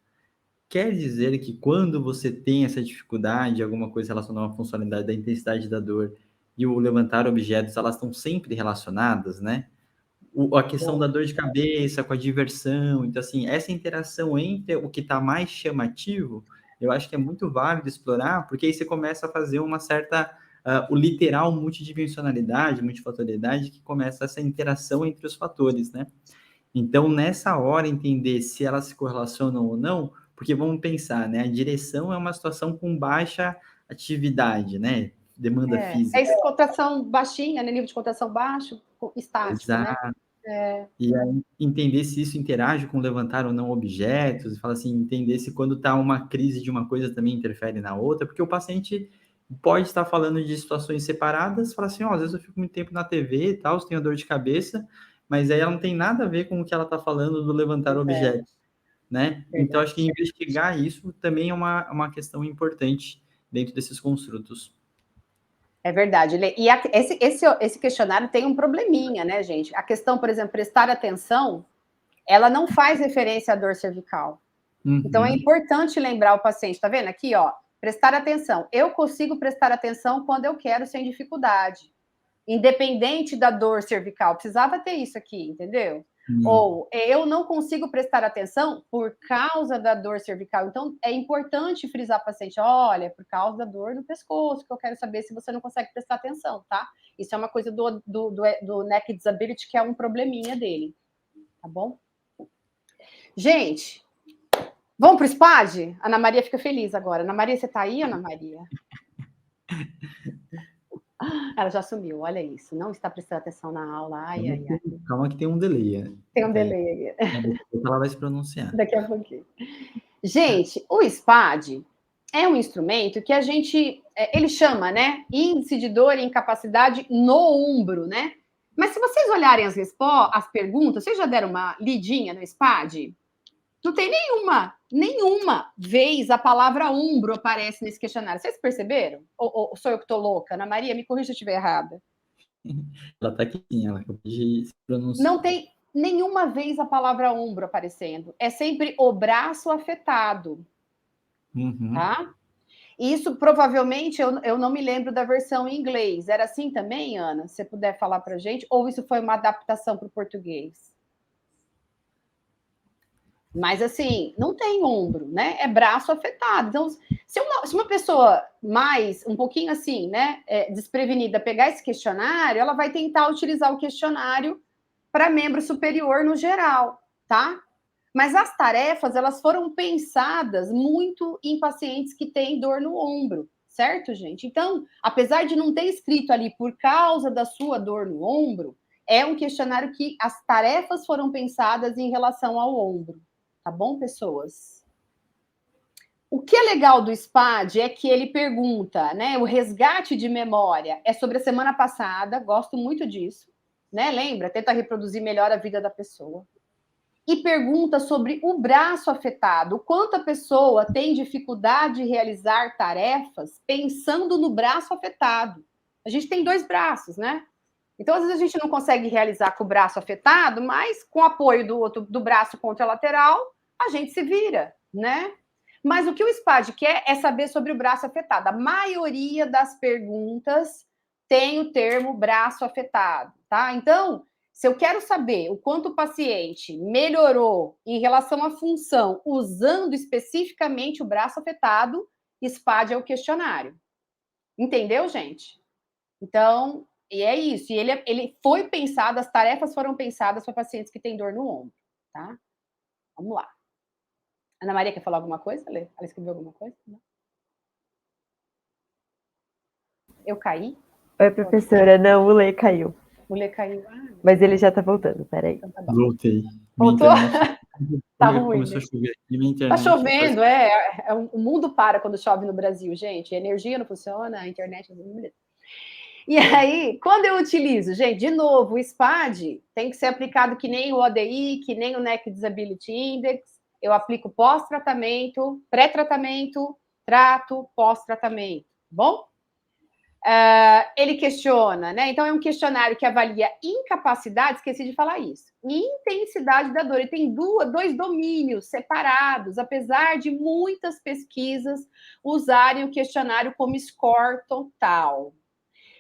Quer dizer que quando você tem essa dificuldade, alguma coisa relacionada a uma funcionalidade da intensidade da dor e o levantar objetos, elas estão sempre relacionadas, né? A questão da dor de cabeça com a diversão. Então, assim, essa interação entre o que está mais chamativo, eu acho que é muito válido explorar, porque aí você começa a fazer uma certa, o literal multidimensionalidade, multifatorialidade, que começa essa interação entre os fatores, né? Então, nessa hora, entender se elas se correlacionam ou não, porque vamos pensar, né? A direção é uma situação com baixa atividade, né? Demanda física. É contração baixinha, né? Nível de contração baixo, estático, né? Exato. E aí, entender se isso interage com levantar ou não objetos, e fala assim, entender se quando está uma crise de uma coisa também interfere na outra, porque o paciente pode estar falando de situações separadas, fala assim, às vezes eu fico muito tempo na TV e tal, tenho dor de cabeça, mas aí ela não tem nada a ver com o que ela está falando do levantar objetos, né? Então, acho que investigar isso também é uma questão importante dentro desses construtos. É verdade. E esse questionário tem um probleminha, né, gente? A questão, por exemplo, prestar atenção, ela não faz referência à dor cervical. Uhum. Então, é importante lembrar o paciente, tá vendo aqui, ó? Prestar atenção. Eu consigo prestar atenção quando eu quero, sem dificuldade. Independente da dor cervical. Precisava ter isso aqui, entendeu? Ou eu não consigo prestar atenção por causa da dor cervical. Então, é importante frisar para o paciente: olha, por causa da dor no pescoço, que eu quero saber se você não consegue prestar atenção, tá? Isso é uma coisa do neck disability, que é um probleminha dele, tá bom? Gente, vamos para o SPAD? Ana Maria fica feliz agora. Ana Maria, você está aí, Ana Maria? Ela já sumiu, olha isso. Não está prestando atenção na aula. Ai. Calma que tem um delay. Né? Tem um delay aí. Ela vai se pronunciar. Daqui a pouquinho. Gente, o SPAD é um instrumento que a gente, ele chama, né, índice de dor e incapacidade no ombro, né? Mas se vocês olharem as perguntas, vocês já deram uma lidinha no SPAD? Não tem nenhuma vez a palavra ombro aparece nesse questionário. Vocês perceberam? Ou sou eu que estou louca? Ana Maria, me corrija se eu estiver errada. Ela está aqui, ela acabou de se pronunciar. Não tem nenhuma vez a palavra ombro aparecendo. É sempre o braço afetado. Uhum. Tá? Isso provavelmente eu não me lembro da versão em inglês. Era assim também, Ana? Se você puder falar para a gente, ou isso foi uma adaptação para o português? Mas assim, não tem ombro, né? É braço afetado. Então, se uma pessoa mais, um pouquinho assim, né, desprevenida, pegar esse questionário, ela vai tentar utilizar o questionário para membro superior no geral, tá? Mas as tarefas, elas foram pensadas muito em pacientes que têm dor no ombro, certo, gente? Então, apesar de não ter escrito ali por causa da sua dor no ombro, é um questionário que as tarefas foram pensadas em relação ao ombro, tá bom, pessoas? O que é legal do SPAD é que ele pergunta, né? O resgate de memória é sobre a semana passada, gosto muito disso, né? Lembra? Tenta reproduzir melhor a vida da pessoa. E pergunta sobre o braço afetado, o quanto a pessoa tem dificuldade de realizar tarefas pensando no braço afetado. A gente tem 2 braços, né? Então, às vezes, a gente não consegue realizar com o braço afetado, mas com o apoio do braço contralateral, a gente se vira, né? Mas o que o SPAD quer é saber sobre o braço afetado. A maioria das perguntas tem o termo braço afetado, tá? Então, se eu quero saber o quanto o paciente melhorou em relação à função usando especificamente o braço afetado, SPAD é o questionário. Entendeu, gente? Então, E é isso. E ele foi pensado, as tarefas foram pensadas para pacientes que têm dor no ombro, tá? Vamos lá. Ana Maria quer falar alguma coisa, Lê? Ela escreveu alguma coisa? Não. Eu caí? Oi, professora. Não, o Lê caiu. O Lê caiu. Mas ele já tá voltando, peraí. Então tá bom. Voltei. Voltou? Tá ruim. Começou a chover aqui, minha internet. Tá chovendo, o mundo para quando chove no Brasil, gente. A energia não funciona, a internet não. E aí, quando eu utilizo, gente, de novo, o SPAD tem que ser aplicado que nem o ODI, que nem o NEC Disability Index. Eu aplico pós-tratamento, pré-tratamento, trato, pós-tratamento, bom? Ele questiona, né? Então, é um questionário que avalia incapacidade, esqueci de falar isso, e intensidade da dor. Ele tem dois domínios separados, apesar de muitas pesquisas usarem o questionário como score total.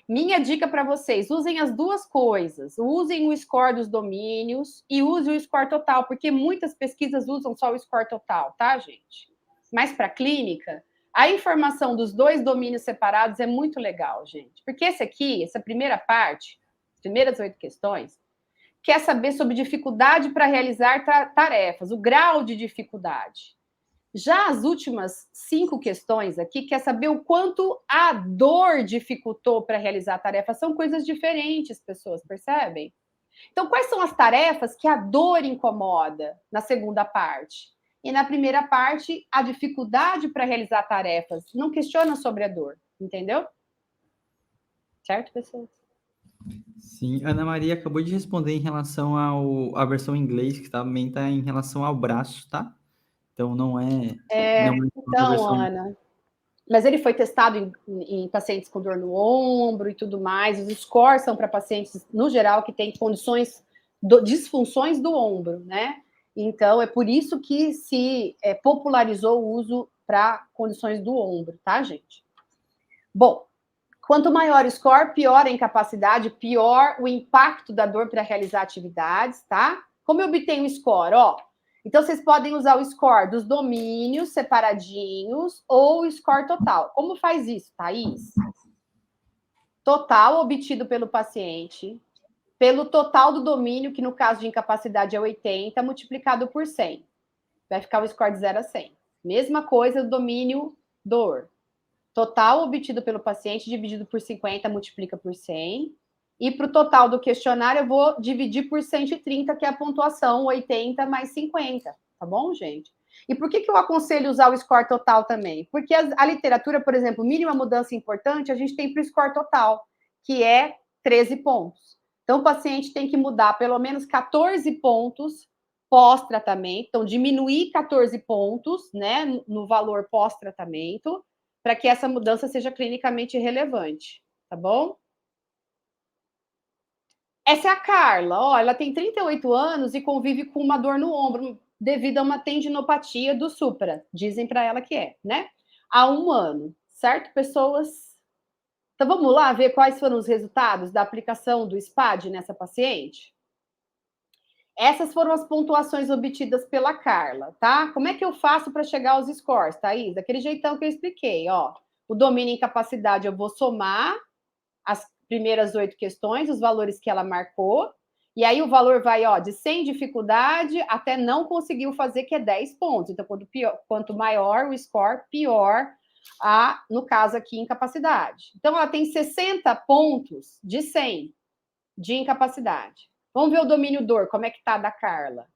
Minha dica para vocês, usem as duas coisas. Usem o score dos domínios e usem o score total, porque muitas pesquisas usam só o score total, tá, gente? Mas para clínica, a informação dos dois domínios separados é muito legal, gente. Porque essa primeira parte, as primeiras 8 questões, quer saber sobre dificuldade para realizar tarefas, o grau de dificuldade. Já as últimas 5 questões aqui quer saber o quanto a dor dificultou para realizar a tarefa. São coisas diferentes, pessoas, percebem? Então, quais são as tarefas que a dor incomoda na segunda parte? E na primeira parte, a dificuldade para realizar tarefas. Não questiona sobre a dor, entendeu? Certo, pessoas? Sim, Ana Maria acabou de responder em relação à versão em inglês, que também está em relação ao braço, tá? Então, não é Então, versão... Ana, mas ele foi testado em pacientes com dor no ombro e tudo mais. Os scores são para pacientes, no geral, que têm condições, disfunções do ombro, né? Então, é por isso que se popularizou o uso para condições do ombro, tá, gente? Bom, quanto maior o score, pior a incapacidade, pior o impacto da dor para realizar atividades, tá? Como eu obtenho o score? Ó, então, vocês podem usar o score dos domínios separadinhos ou o score total. Como faz isso, Thaís? Total obtido pelo paciente, pelo total do domínio, que no caso de incapacidade é 80, multiplicado por 100. Vai ficar o score de 0 a 100. Mesma coisa do domínio dor. Total obtido pelo paciente, dividido por 50, multiplica por 100. E para o total do questionário, eu vou dividir por 130, que é a pontuação, 80 mais 50. Tá bom, gente? E por que eu aconselho usar o score total também? Porque a literatura, por exemplo, mínima mudança importante, a gente tem para o score total, que é 13 pontos. Então, o paciente tem que mudar pelo menos 14 pontos pós-tratamento. Então, diminuir 14 pontos, né, no valor pós-tratamento, para que essa mudança seja clinicamente relevante, tá bom? Essa é a Carla, ó, ela tem 38 anos e convive com uma dor no ombro devido a uma tendinopatia do supra, dizem para ela que é, né? Há 1 ano, certo, pessoas? Então vamos lá ver quais foram os resultados da aplicação do SPAD nessa paciente? Essas foram as pontuações obtidas pela Carla, tá? Como é que eu faço para chegar aos scores, Thaís? Daquele jeitão que eu expliquei, ó. O domínio em capacidade eu vou somar as primeiras 8 questões, os valores que ela marcou, e aí o valor vai, ó, de sem dificuldade até não conseguiu fazer, que é 10 pontos. Então, quanto maior o score, pior no caso aqui, incapacidade. Então, ela tem 60 pontos de 100 de incapacidade. Vamos ver o domínio dor, como é que tá da Carla.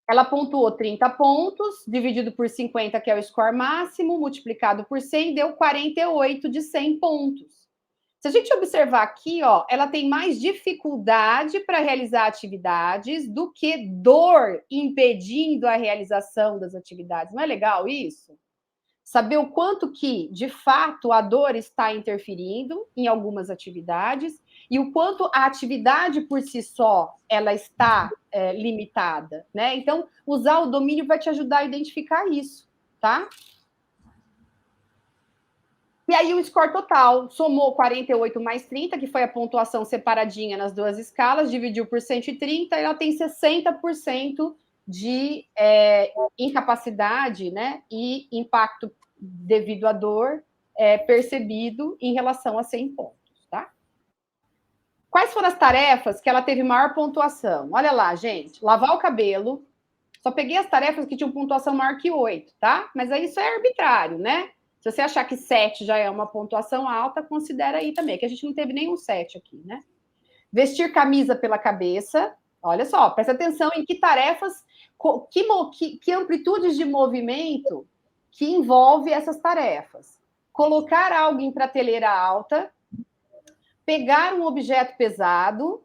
Ela pontuou 30 pontos, dividido por 50, que é o score máximo, multiplicado por 100, deu 48 de 100 pontos. Se a gente observar aqui, ó, ela tem mais dificuldade para realizar atividades do que dor impedindo a realização das atividades. Não é legal isso? Saber o quanto que, de fato, a dor está interferindo em algumas atividades e o quanto a atividade por si só ela está limitada, né? Então, usar o domínio vai te ajudar a identificar isso, tá? E aí o score total somou 48 mais 30, que foi a pontuação separadinha nas duas escalas, dividiu por 130, e ela tem 60% de incapacidade, né, e impacto devido à dor percebido em relação a 100 pontos, tá? Quais foram as tarefas que ela teve maior pontuação? Olha lá, gente. Lavar o cabelo. Só peguei as tarefas que tinham pontuação maior que 8, tá? Mas aí isso é arbitrário, né? Se você achar que 7 já é uma pontuação alta, considera aí também, que a gente não teve nenhum 7 aqui, né? Vestir camisa pela cabeça. Olha só, presta atenção em que tarefas, que amplitudes de movimento que envolve essas tarefas. Colocar algo em prateleira alta, pegar um objeto pesado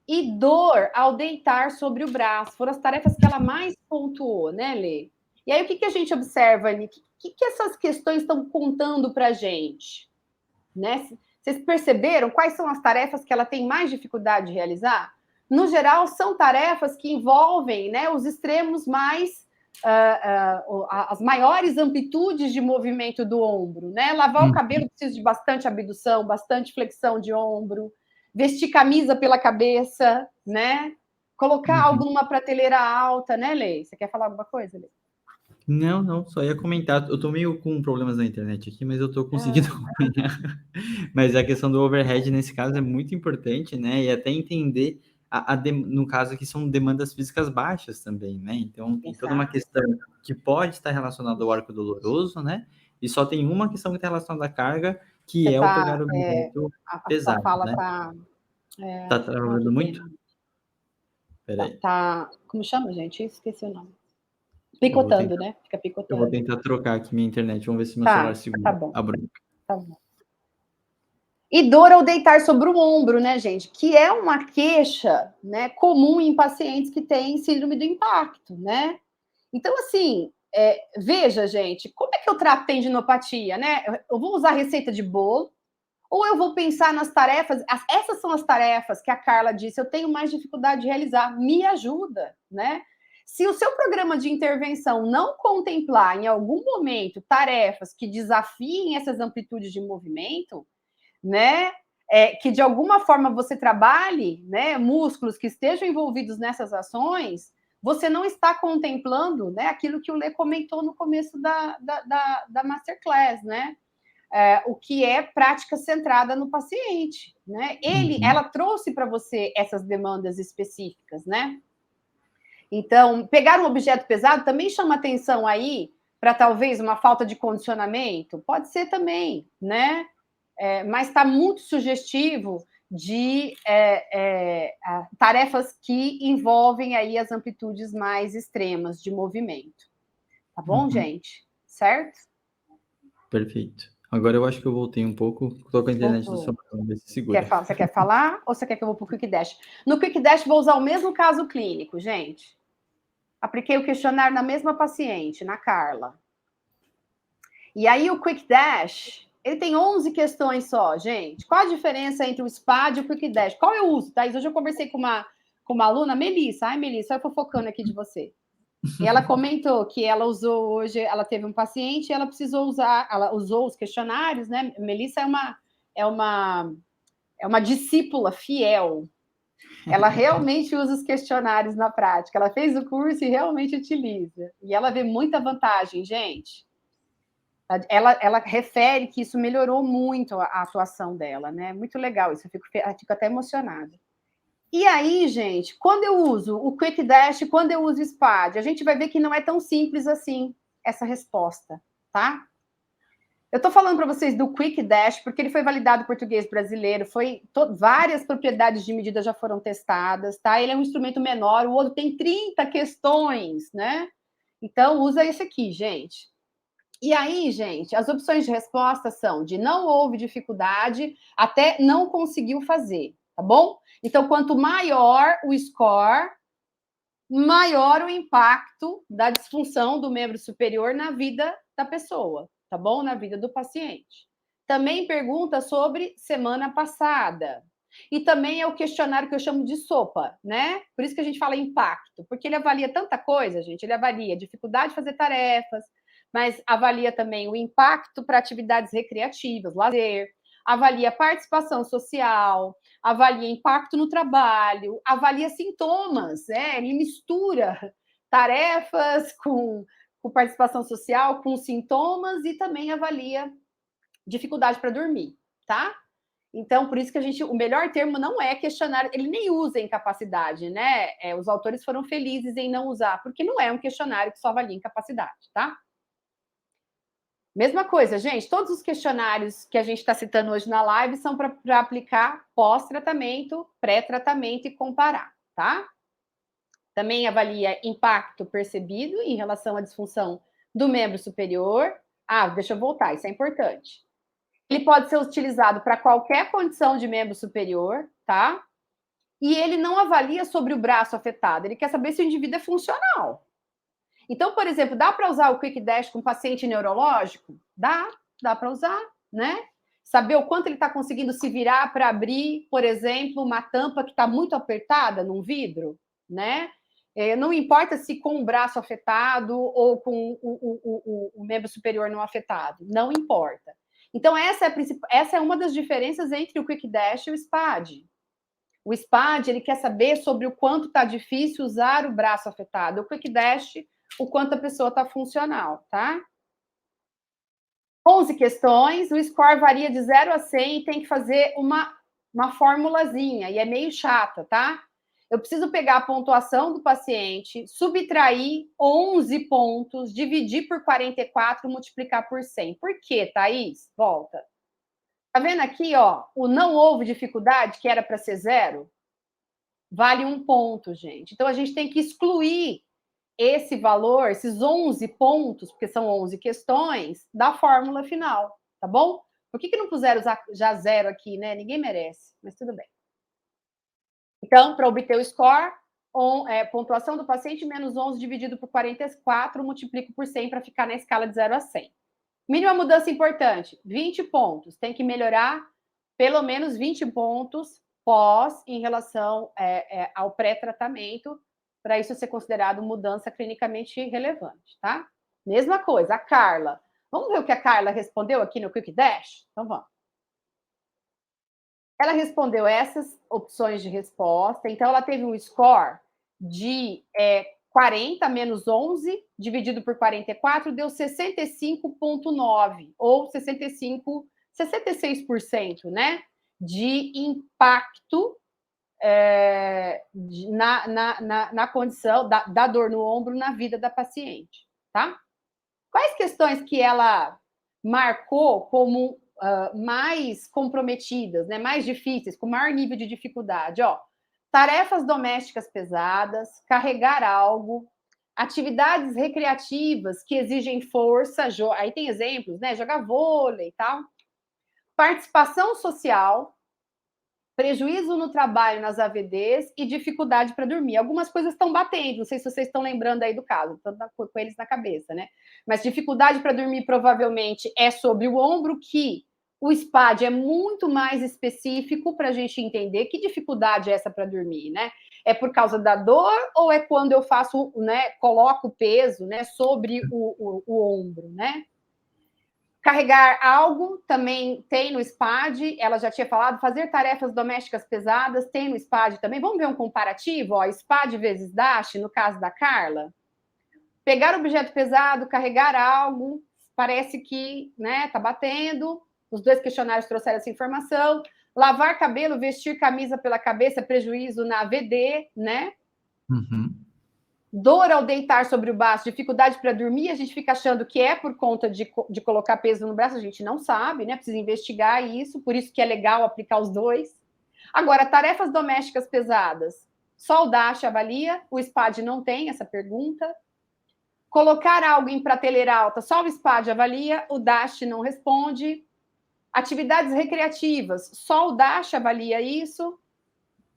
e dor ao deitar sobre o braço. Foram as tarefas que ela mais pontuou, né, Lê? E aí, o que a gente observa ali? O que essas questões estão contando para a gente? Né? Vocês perceberam quais são as tarefas que ela tem mais dificuldade de realizar? No geral, são tarefas que envolvem, né, os extremos mais... as maiores amplitudes de movimento do ombro, né? Lavar o cabelo precisa de bastante abdução, bastante flexão de ombro, vestir camisa pela cabeça, né? Colocar algo numa prateleira alta, né, Lei? Você quer falar alguma coisa, Lei? Não, só ia comentar. Eu tô meio com problemas na internet aqui, mas eu tô conseguindo acompanhar. Mas a questão do overhead, nesse caso, é muito importante, né? E até entender, no caso aqui, são demandas físicas baixas também, né? Então, tem toda uma questão que pode estar relacionada ao arco doloroso, né? E só tem uma questão que está relacionada à carga, que Você é o pegar o objeto a sua pesado, fala né? Tá não travando muito? Peraí. como chama, gente? Esqueci o nome. Eu vou Picotando, tentar, né? Fica eu picotando. vou tentar trocar aqui minha internet. Vamos ver se meu celular segura Tá bom. a bronca. Tá bom. E dor ao deitar sobre o ombro, né, gente? Que é uma queixa, né, comum em pacientes que têm síndrome do impacto, né? Então, assim, veja, gente, como é que eu trato tendinopatia, né? Eu vou usar receita de bolo, ou eu vou pensar nas tarefas, essas são as tarefas que a Carla disse, eu tenho mais dificuldade de realizar, me ajuda, né? Se o seu programa de intervenção não contemplar em algum momento tarefas que desafiem essas amplitudes de movimento, né? Que de alguma forma você trabalhe, né? Músculos que estejam envolvidos nessas ações, você não está contemplando, né? Aquilo que o Lê comentou no começo da Masterclass, né? O que é prática centrada no paciente, né? Ela trouxe para você essas demandas específicas, né? Então, pegar um objeto pesado também chama atenção aí para talvez uma falta de condicionamento? Pode ser também, né? Mas está muito sugestivo de tarefas que envolvem aí as amplitudes mais extremas de movimento. Tá bom, gente? Certo? Perfeito. Agora eu acho que eu voltei um pouco. Estou com a internet do celular, vamos ver se segura. Você quer falar ou você quer que eu vou para o Quick Dash? No Quick Dash vou usar o mesmo caso clínico, gente. Apliquei o questionário na mesma paciente, na Carla. E aí o Quick Dash, ele tem 11 questões só, gente. Qual a diferença entre o SPAD e o Quick Dash? Qual eu uso, Thaís? Hoje eu conversei com uma aluna, Melissa. Ai, Melissa, eu fofocando aqui de você. E ela comentou que ela usou hoje, ela teve um paciente e ela precisou usar, ela usou os questionários, né? Melissa é uma discípula fiel. Ela realmente usa os questionários na prática. Ela fez o curso e realmente utiliza. E ela vê muita vantagem, gente. Ela refere que isso melhorou muito a atuação dela, né? Muito legal isso, eu fico até emocionada. E aí, gente, quando eu uso o Quick Dash, quando eu uso o SPAD, a gente vai ver que não é tão simples assim essa resposta, tá? Eu estou falando para vocês do Quick Dash, porque ele foi validado em português brasileiro, várias propriedades de medida já foram testadas, tá? Ele é um instrumento menor, o outro tem 30 questões, né? Então, usa esse aqui, gente. E aí, gente, as opções de resposta são de não houve dificuldade até não conseguiu fazer, tá bom? Então, quanto maior o score, maior o impacto da disfunção do membro superior na vida da pessoa, tá bom? Na vida do paciente. Também pergunta sobre semana passada. E também é o questionário que eu chamo de SOPA, né? Por isso que a gente fala impacto, porque ele avalia tanta coisa, gente. Ele avalia dificuldade de fazer tarefas, mas avalia também o impacto para atividades recreativas, lazer, avalia participação social, avalia impacto no trabalho, avalia sintomas, ele mistura tarefas com participação social, com sintomas e também avalia dificuldade para dormir, tá? Então, por isso que o melhor termo não é questionário, ele nem usa incapacidade, né? Os autores foram felizes em não usar, porque não é um questionário que só avalia incapacidade, tá? Mesma coisa, gente, todos os questionários que a gente está citando hoje na live são para aplicar pós-tratamento, pré-tratamento e comparar, tá? Também avalia impacto percebido em relação à disfunção do membro superior. Ah, deixa eu voltar, isso é importante. Ele pode ser utilizado para qualquer condição de membro superior, tá? E ele não avalia sobre o braço afetado, ele quer saber se o indivíduo é funcional. Então, por exemplo, dá para usar o Quick Dash com paciente neurológico? Dá para usar, né? Saber o quanto ele está conseguindo se virar para abrir, por exemplo, uma tampa que está muito apertada num vidro, né? Não importa se com o braço afetado ou com o membro superior não afetado, não importa. Então, essa é uma das diferenças entre o Quick Dash e o SPAD. O SPAD, ele quer saber sobre o quanto está difícil usar o braço afetado. O Quick Dash, o quanto a pessoa está funcional, tá? 11 questões, o score varia de 0 a 100 e tem que fazer uma formulazinha, e é meio chata, tá? Eu preciso pegar a pontuação do paciente, subtrair 11 pontos, dividir por 44 e multiplicar por 100. Por quê, Thaís? Volta. Tá vendo aqui, ó, o não houve dificuldade, que era para ser 0? Vale 1 ponto, gente. Então, a gente tem que excluir esse valor, esses 11 pontos, porque são 11 questões, da fórmula final, tá bom? Por que não puseram já 0 aqui, né? Ninguém merece, mas tudo bem. Então, para obter o score, pontuação do paciente menos 11 dividido por 44, multiplico por 100 para ficar na escala de 0 a 100. Mínima mudança importante, 20 pontos. Tem que melhorar pelo menos 20 pontos pós em relação ao pré-tratamento, para isso ser considerado mudança clinicamente relevante, tá? Mesma coisa, a Carla. Vamos ver o que a Carla respondeu aqui no Quick Dash? Então, vamos. Ela respondeu essas opções de resposta, então ela teve um score de 40 menos 11, dividido por 44, deu 65,9, ou 66%, né? De impacto na condição da dor no ombro na vida da paciente, tá? Quais questões que ela marcou como mais comprometidas, né, mais difíceis, com maior nível de dificuldade? Ó, tarefas domésticas pesadas, carregar algo, atividades recreativas que exigem força, aí tem exemplos, né, jogar vôlei e tal, participação social, prejuízo no trabalho nas AVDs e dificuldade para dormir. Algumas coisas estão batendo, não sei se vocês estão lembrando aí do caso, estou com eles na cabeça, né? Mas dificuldade para dormir provavelmente é sobre o ombro, que o SPAD é muito mais específico para a gente entender que dificuldade é essa para dormir, né? É por causa da dor ou é quando eu faço, né, coloco o peso, né, sobre o ombro, né? Carregar algo também tem no SPAD, ela já tinha falado, fazer tarefas domésticas pesadas tem no SPAD também. Vamos ver um comparativo, ó, SPAD vezes DASH, no caso da Carla. Pegar objeto pesado, carregar algo, parece que, né, tá batendo. Os dois questionários trouxeram essa informação. Lavar cabelo, vestir camisa pela cabeça, prejuízo na AVD, né? Uhum. Dor ao deitar sobre o braço, dificuldade para dormir, a gente fica achando que é por conta de colocar peso no braço, a gente não sabe, né? Precisa investigar isso, por isso que é legal aplicar os dois. Agora, tarefas domésticas pesadas, só o DASH avalia, o SPAD não tem essa pergunta. Colocar algo em prateleira alta, só o SPAD avalia, o DASH não responde. Atividades recreativas, só o DASH avalia isso.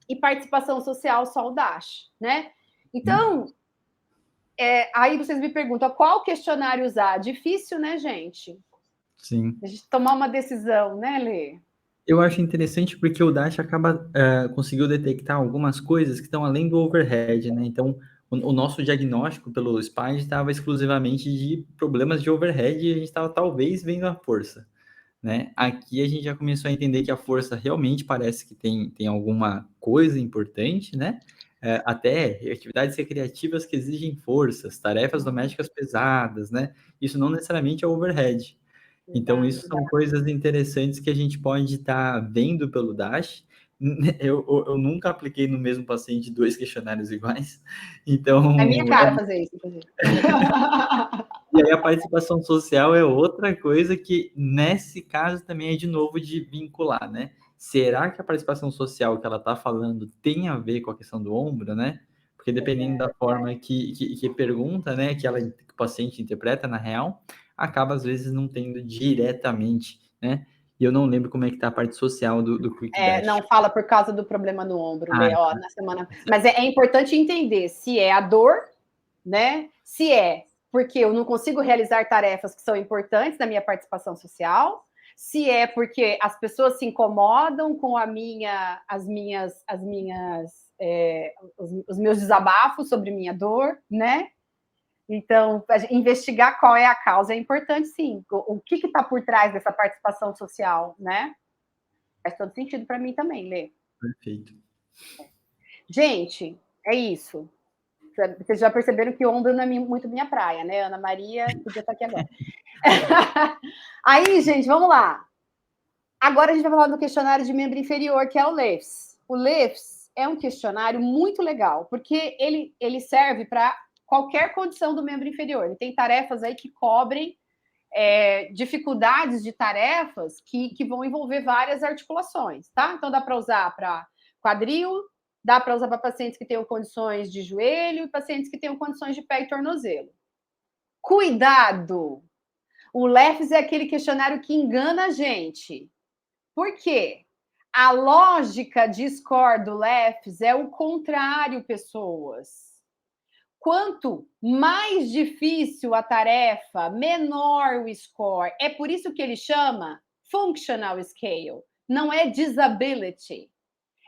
E participação social, só o DASH, né? Então, aí vocês me perguntam, qual questionário usar? Difícil, né, gente? Sim. A gente tomar uma decisão, né, Lê? Eu acho interessante porque o Dash acaba conseguiu detectar algumas coisas que estão além do overhead, né? Então, o nosso diagnóstico pelo SPAD estava exclusivamente de problemas de overhead e a gente estava talvez vendo a força, né? Aqui a gente já começou a entender que a força realmente parece que tem alguma coisa importante, né? Até atividades recreativas que exigem forças, tarefas domésticas pesadas, né? Isso não necessariamente é overhead. Então, isso são coisas interessantes que a gente pode estar vendo pelo Dash. Eu nunca apliquei no mesmo paciente 2 questionários iguais. Então, É minha cara fazer isso, inclusive. E aí a participação social é outra coisa que, nesse caso, também é de novo de vincular, né? Será que a participação social que ela está falando tem a ver com a questão do ombro, né? Porque dependendo da forma que pergunta, né? Que o paciente interpreta na real, acaba às vezes não tendo diretamente, né? E eu não lembro como é que tá a parte social do Quick Dash. Não fala por causa do problema no ombro, Lê, Ah, na semana. Mas é importante entender se é a dor, né? Se é porque eu não consigo realizar tarefas que são importantes na minha participação social, se é porque as pessoas se incomodam com os meus desabafos sobre minha dor, né? Então, investigar qual é a causa é importante, sim. O que está por trás dessa participação social, né? Faz todo sentido para mim também, Lê. Perfeito. Gente, é isso. Vocês já perceberam que ombro não é muito minha praia, né? Ana Maria podia estar aqui agora. Aí, gente, vamos lá. Agora a gente vai falar do questionário de membro inferior, que é o LEFS. O LEFS é um questionário muito legal, porque ele serve para qualquer condição do membro inferior. Ele tem tarefas aí que cobrem dificuldades de tarefas que vão envolver várias articulações, tá? Então, dá para usar para quadril, dá para usar para pacientes que tenham condições de joelho e pacientes que tenham condições de pé e tornozelo. Cuidado! O LEFS é aquele questionário que engana a gente. Por quê? A lógica de score do LEFS é o contrário, pessoas. Quanto mais difícil a tarefa, menor o score. É por isso que ele chama Functional Scale, não é Disability.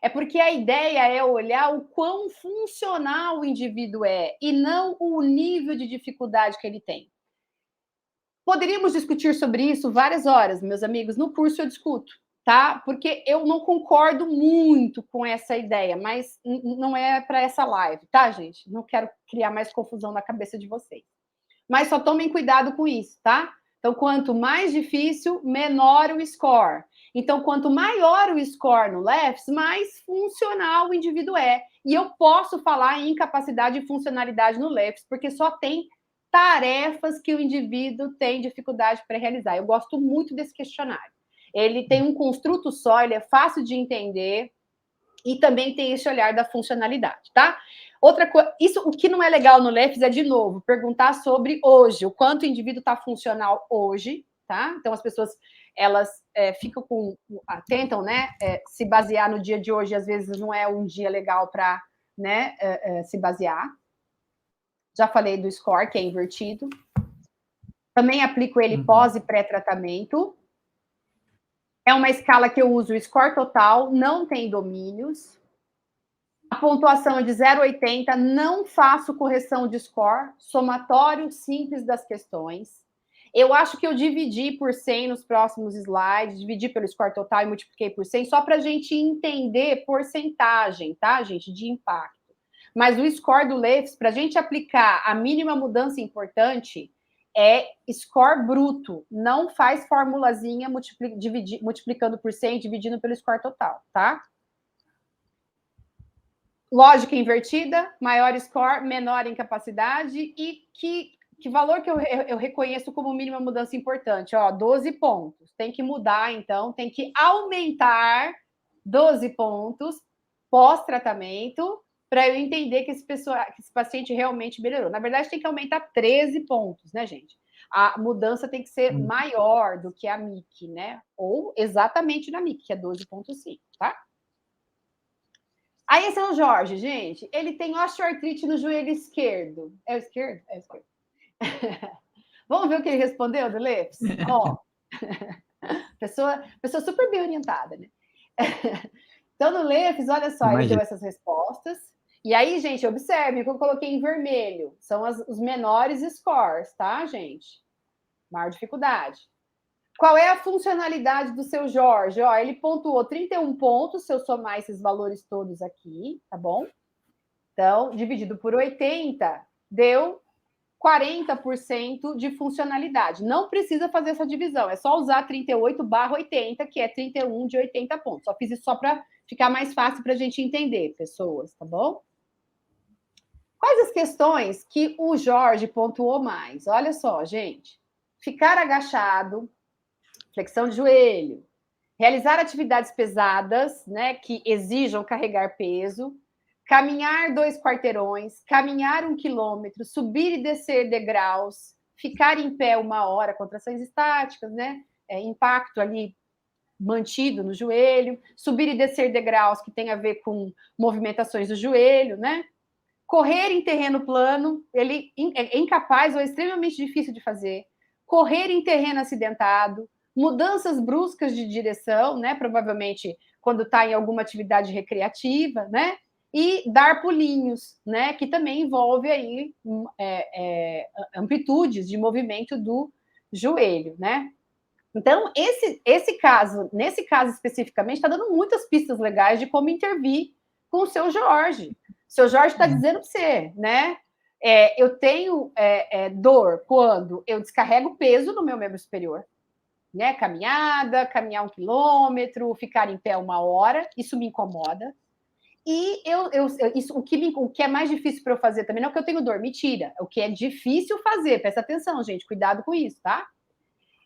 É porque a ideia é olhar o quão funcional o indivíduo é e não o nível de dificuldade que ele tem. Poderíamos discutir sobre isso várias horas, meus amigos. No curso eu discuto, tá? Porque eu não concordo muito com essa ideia, mas não é para essa live, tá, gente? Não quero criar mais confusão na cabeça de vocês. Mas só tomem cuidado com isso, tá? Então, quanto mais difícil, menor o score. Então, quanto maior o score no LEFS, mais funcional o indivíduo é. E eu posso falar em incapacidade e funcionalidade no LEFS, porque só tem tarefas que o indivíduo tem dificuldade para realizar. Eu gosto muito desse questionário. Ele tem um construto só, ele é fácil de entender e também tem esse olhar da funcionalidade, tá? Outra coisa, isso, o que não é legal no LEFS é, de novo, perguntar sobre hoje, o quanto o indivíduo está funcional hoje, tá? Então, as pessoas, elas tentam, né, se basear no dia de hoje, às vezes não é um dia legal para, né, se basear. Já falei do score, que é invertido. Também aplico ele pós e pré-tratamento. É uma escala que eu uso o score total, não tem domínios. A pontuação é de 0 a 80, não faço correção de score, somatório simples das questões. Eu acho que eu dividi por 100 nos próximos slides, dividi pelo score total e multipliquei por 100, só para a gente entender porcentagem, tá, gente, de impacto. Mas o score do LEFS, para a gente aplicar a mínima mudança importante, é score bruto, não faz formulazinha multiplicando por 100, dividindo pelo score total, tá? Lógica invertida, maior score, menor incapacidade, e que valor que eu reconheço como mínima mudança importante? 12 pontos. Tem que mudar, então, tem que aumentar 12 pontos pós-tratamento para eu entender que esse paciente realmente melhorou. Na verdade, tem que aumentar 13 pontos, né, gente? A mudança tem que ser maior do que a MIC, né? Ou exatamente na MIC, que é 12,5, tá? Aí, esse é o Jorge, gente. Ele tem osteoartrite no joelho esquerdo. É o esquerdo? É o esquerdo. Vamos ver o que ele respondeu do LEFS? Pessoa super bem orientada, né? Então, no LEFS, olha só, ele deu essas respostas. E aí, gente, observe que eu coloquei em vermelho. São os menores scores, tá, gente? Maior dificuldade. Qual é a funcionalidade do seu Jorge? Ele pontuou 31 pontos, se eu somar esses valores todos aqui, tá bom? Então, dividido por 80, deu 40% de funcionalidade. Não precisa fazer essa divisão, é só usar 38/80, que é 31 de 80 pontos. Só fiz isso só para ficar mais fácil para a gente entender, pessoas, tá bom? Quais as questões que o Jorge pontuou mais? Olha só, gente. Ficar agachado, flexão de joelho, realizar atividades pesadas, né, que exijam carregar peso, caminhar 2 quarteirões, caminhar 1 quilômetro, subir e descer degraus, ficar em pé 1 hora, contrações estáticas, né? Impacto ali mantido no joelho, subir e descer degraus, que tem a ver com movimentações do joelho, né? Correr em terreno plano, ele é incapaz ou é extremamente difícil de fazer. Correr em terreno acidentado, mudanças bruscas de direção, né? Provavelmente quando está em alguma atividade recreativa, né? E dar pulinhos, né? Que também envolve aí amplitudes de movimento do joelho, né? Então, nesse caso especificamente, está dando muitas pistas legais de como intervir com o seu Jorge. O seu Jorge está dizendo para você, né? Eu tenho dor quando eu descarrego peso no meu membro superior, né? Caminhar 1 quilômetro, ficar em pé 1 hora, isso me incomoda. E o que é mais difícil para eu fazer também não é que eu tenho dor, mentira. O que é difícil fazer, presta atenção, gente, cuidado com isso, tá?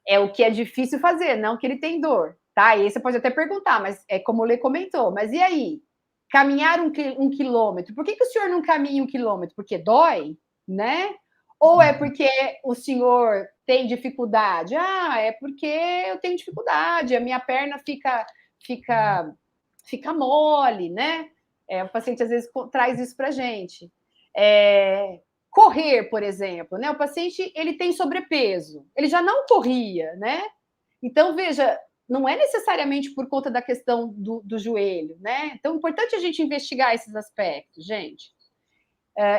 É o que é difícil fazer, não que ele tem dor, tá? E aí você pode até perguntar, mas é como o Lê comentou, mas e aí? Caminhar 1 quilômetro, por que o senhor não caminha 1 quilômetro? Porque dói, né? Ou é porque o senhor tem dificuldade? Ah, é porque eu tenho dificuldade, a minha perna fica mole, né? O paciente às vezes traz isso para a gente. Correr, por exemplo, né? O paciente ele tem sobrepeso, ele já não corria, né? Então, veja, não é necessariamente por conta da questão do joelho, né? Então, é importante a gente investigar esses aspectos, gente.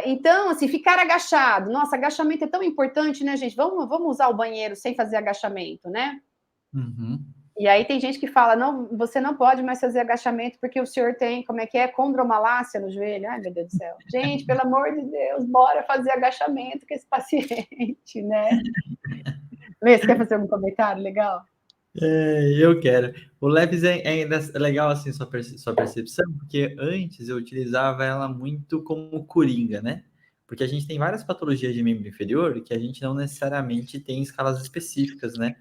Então, assim, ficar agachado. Nossa, agachamento é tão importante, né, gente? Vamos usar o banheiro sem fazer agachamento, né? Uhum. E aí tem gente que fala, não, você não pode mais fazer agachamento porque o senhor tem, como é que é, condromalácia no joelho. Ai, meu Deus do céu. Gente, pelo amor de Deus, bora fazer agachamento com esse paciente, né? Lê, você quer fazer algum comentário legal? Eu quero. O Leves é legal, assim, sua percepção, porque antes eu utilizava ela muito como coringa, né? Porque a gente tem várias patologias de membro inferior que a gente não necessariamente tem escalas específicas, né?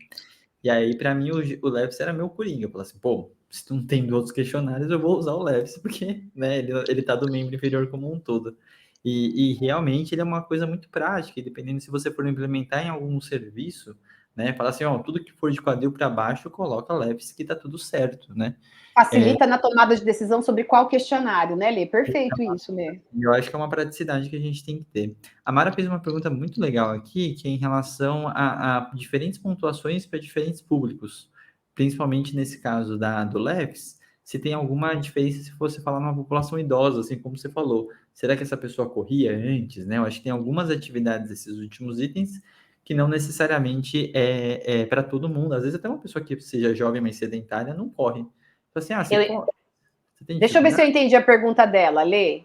E aí, para mim, o Leves era meu coringa. Eu falei assim, pô, se tu não tem outros questionários, eu vou usar o Leves, porque, né, ele tá do membro inferior como um todo. E realmente ele é uma coisa muito prática, e dependendo se você for implementar em algum serviço, né, falar assim, ó, tudo que for de quadril para baixo, coloca Leves que tá tudo certo, né? Facilita na tomada de decisão sobre qual questionário, né, Lê? Perfeito isso, Lê. Eu acho que é uma praticidade que a gente tem que ter. A Mara fez uma pergunta muito legal aqui, que é em relação a diferentes pontuações para diferentes públicos, principalmente nesse caso do LEVS, se tem alguma diferença se fosse falar numa população idosa, assim como você falou. Será que essa pessoa corria antes, né? Eu acho que tem algumas atividades desses últimos itens que não necessariamente é para todo mundo. Às vezes até uma pessoa que seja jovem, mas sedentária, não corre. Então, assim, você tem Deixa eu ver se eu entendi a pergunta dela, Lê.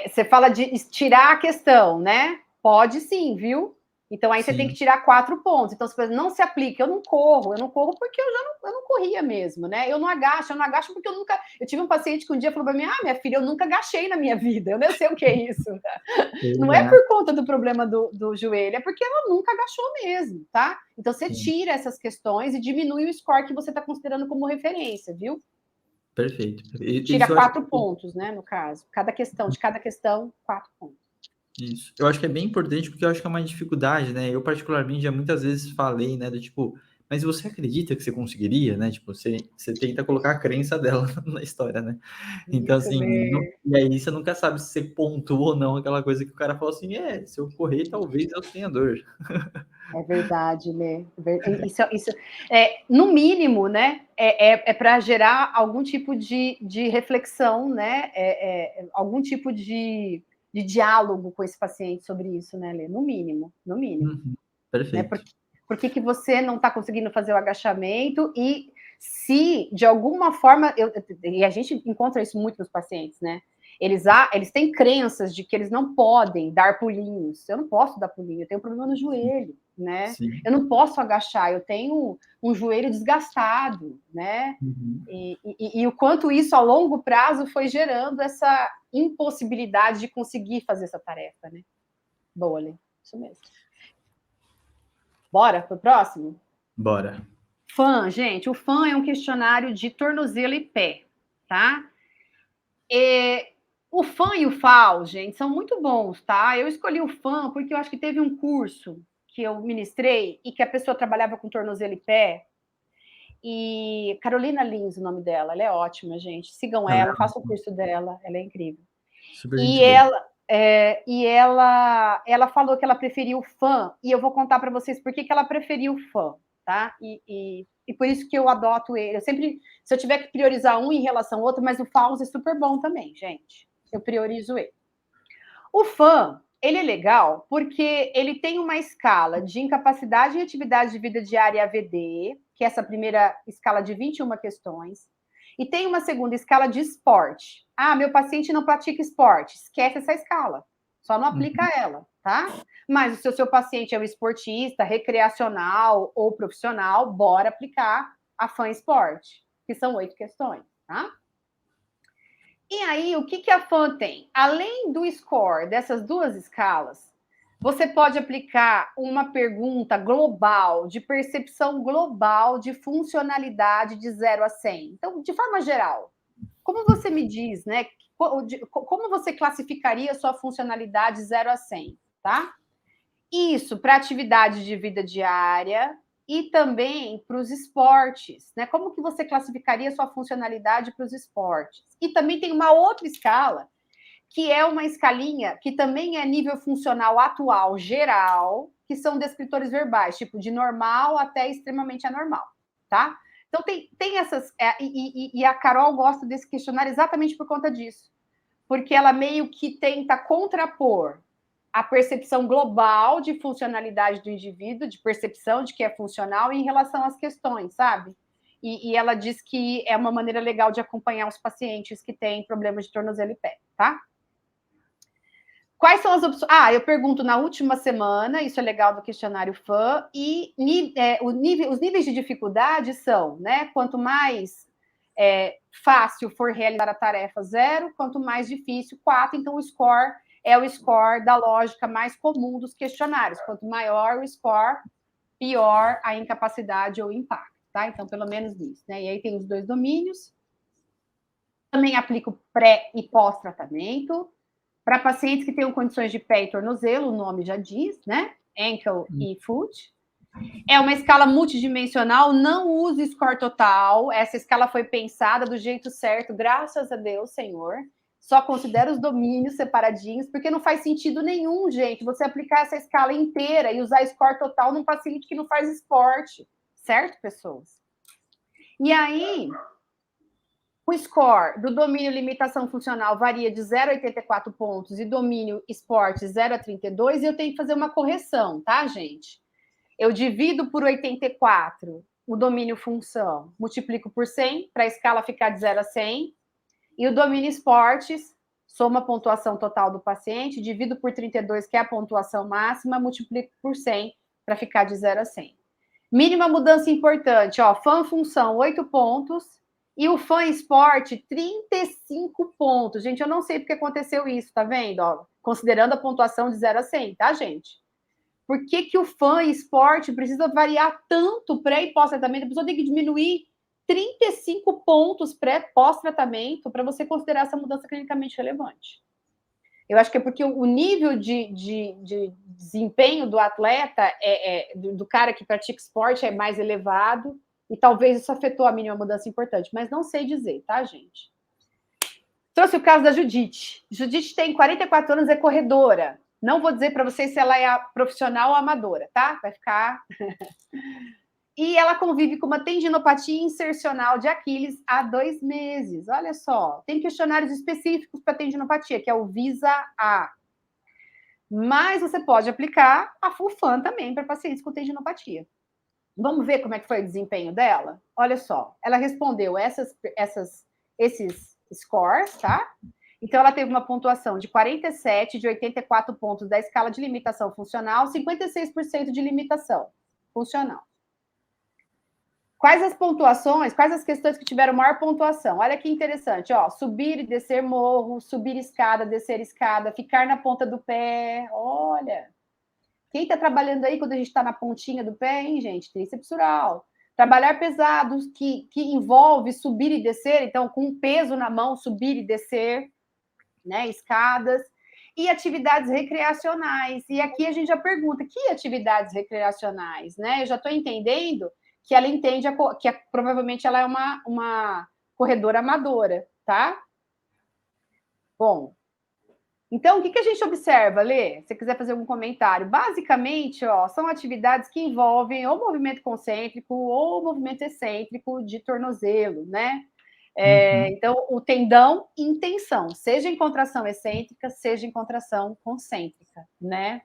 Você fala de tirar a questão, né? Pode sim, viu? Então aí você tem que tirar 4 pontos. Então, você não se aplica, eu não corro porque eu não corria mesmo, né? Eu não agacho porque eu nunca. Eu tive um paciente que um dia falou para mim: minha filha, eu nunca agachei na minha vida, eu nem sei o que é isso. Não é por conta do problema do joelho, é porque ela nunca agachou mesmo, tá? Então você tira essas questões e diminui o score que você está considerando como referência, viu? Perfeito. Tira 4 pontos, né, no caso. De cada questão, 4 pontos. Isso. Eu acho que é bem importante porque eu acho que é uma dificuldade, né? Eu, particularmente, já muitas vezes falei, né? Do tipo, mas você acredita que você conseguiria, né? Tipo, você tenta colocar a crença dela na história, né? Então, Isso, assim, e aí você nunca sabe se você pontuou ou não aquela coisa que o cara falou assim, se eu correr, talvez eu tenha dor. É verdade, né? Isso no mínimo, né? Para gerar algum tipo de reflexão, né? Algum tipo de diálogo com esse paciente sobre isso, né, Lê? No mínimo, no mínimo. Perfeito. Né? Por que você não está conseguindo fazer o agachamento e se, de alguma forma, e a gente encontra isso muito nos pacientes, né? Eles têm crenças de que eles não podem dar pulinhos. Eu não posso dar pulinho, eu tenho problema no joelho, né? Sim. Eu não posso agachar, eu tenho um joelho desgastado, né? Uhum. E o quanto isso, a longo prazo, foi gerando essa impossibilidade de conseguir fazer essa tarefa, né? Boa, Lê. Isso mesmo. Bora pro próximo? Bora. FAN, gente, o FAN é um questionário de tornozelo e pé, tá? O FAN e o FAL, gente, são muito bons, tá? Eu escolhi o FAN porque eu acho que teve um curso que eu ministrei e que a pessoa trabalhava com tornozelo e pé. E Carolina Lins, o nome dela, ela é ótima, gente. Sigam ela, façam o curso dela, ela é incrível. Super E gente boa. ela falou que ela preferiu o FAN, e eu vou contar para vocês por que ela preferiu o FAN, tá? E por isso que eu adoto ele. Eu sempre, se eu tiver que priorizar um em relação ao outro, mas o FAUS é super bom também, gente. Eu priorizo ele. O FAN, ele é legal porque ele tem uma escala de incapacidade em atividade de vida diária AVD, que é essa primeira escala de 21 questões, e tem uma segunda escala de esporte. Ah, meu paciente não pratica esporte. Esquece essa escala. Só não aplica ela, tá? Mas se o seu paciente é um esportista, recreacional ou profissional, bora aplicar a FAN Esporte, que são 8 questões, tá? E aí, o que a FAN tem? Além do score dessas duas escalas, você pode aplicar uma pergunta global, de percepção global de funcionalidade de 0 a 100. Então, de forma geral, como você me diz, né? Como você classificaria a sua funcionalidade 0 a 100, tá? Isso para atividade de vida diária e também para os esportes, né? Como que você classificaria a sua funcionalidade para os esportes? E também tem uma outra escala, que é uma escalinha que também é nível funcional atual geral, que são descritores verbais, tipo de normal até extremamente anormal, tá? Então tem essas. E a Carol gosta desse questionário exatamente por conta disso, porque ela meio que tenta contrapor a percepção global de funcionalidade do indivíduo, de percepção de que é funcional em relação às questões, sabe? E ela diz que é uma maneira legal de acompanhar os pacientes que têm problemas de tornozelo e pé, tá? Quais são as opções? Ah, eu pergunto na última semana, isso é legal do questionário FAN, e os níveis de dificuldade são, né? Quanto mais fácil for realizar a tarefa, 0, quanto mais difícil, 4. Então, o score é o score da lógica mais comum dos questionários. Quanto maior o score, pior a incapacidade ou impacto, tá? Então, pelo menos isso, né? E aí tem os 2 domínios. Também aplico pré e pós-tratamento. Para pacientes que tenham condições de pé e tornozelo, o nome já diz, né? Ankle e foot. É uma escala multidimensional, não use score total. Essa escala foi pensada do jeito certo, graças a Deus, Senhor. Só considera os domínios separadinhos, porque não faz sentido nenhum, gente, você aplicar essa escala inteira e usar score total num paciente que não faz esporte. Certo, pessoas? E aí, o score do domínio limitação funcional varia de 0 a 84 pontos e domínio esporte 0 a 32, e eu tenho que fazer uma correção, tá, gente? Eu divido por 84 o domínio função, multiplico por 100 para a escala ficar de 0 a 100, e o domínio esportes, soma a pontuação total do paciente, divido por 32, que é a pontuação máxima, multiplico por 100 para ficar de 0 a 100. Mínima mudança importante, ó, FAN função 8 pontos, e o FAN esporte, 35 pontos. Gente, eu não sei porque aconteceu isso, tá vendo? Ó, considerando a pontuação de 0 a 100, tá, gente? Por que o FAN esporte precisa variar tanto pré e pós-tratamento? A pessoa tem que diminuir 35 pontos pré-pós-tratamento para você considerar essa mudança clinicamente relevante. Eu acho que é porque o nível de desempenho do atleta, do cara que pratica esporte, é mais elevado, e talvez isso afetou a mínima mudança importante, mas não sei dizer, tá, gente? Trouxe o caso da Judite. Judite tem 44 anos, é corredora. Não vou dizer para vocês se ela é profissional ou amadora, tá? Vai ficar... E ela convive com uma tendinopatia insercional de Aquiles há 2 meses. Olha só, tem questionários específicos para tendinopatia, que é o VISA-A. Mas você pode aplicar a FUFAN também para pacientes com tendinopatia. Vamos ver como é que foi o desempenho dela? Olha só, ela respondeu esses scores, tá? Então, ela teve uma pontuação de 47 de 84 pontos da escala de limitação funcional, 56% de limitação funcional. Quais as pontuações, quais as questões que tiveram maior pontuação? Olha que interessante, ó, subir e descer morro, subir escada, descer escada, ficar na ponta do pé, olha. Quem está trabalhando aí quando a gente está na pontinha do pé, hein, gente? Tríceps psoral. Trabalhar pesados, que envolve subir e descer, então, com peso na mão, subir e descer, né, escadas. E atividades recreacionais. E aqui a gente já pergunta, que atividades recreacionais, né? Eu já estou entendendo que ela entende que provavelmente ela é uma corredora amadora, tá? Bom, então, o que a gente observa, Lê? Se você quiser fazer algum comentário. Basicamente, ó, são atividades que envolvem ou movimento concêntrico ou movimento excêntrico de tornozelo, né? Então, o tendão em tensão, seja em contração excêntrica, seja em contração concêntrica, né?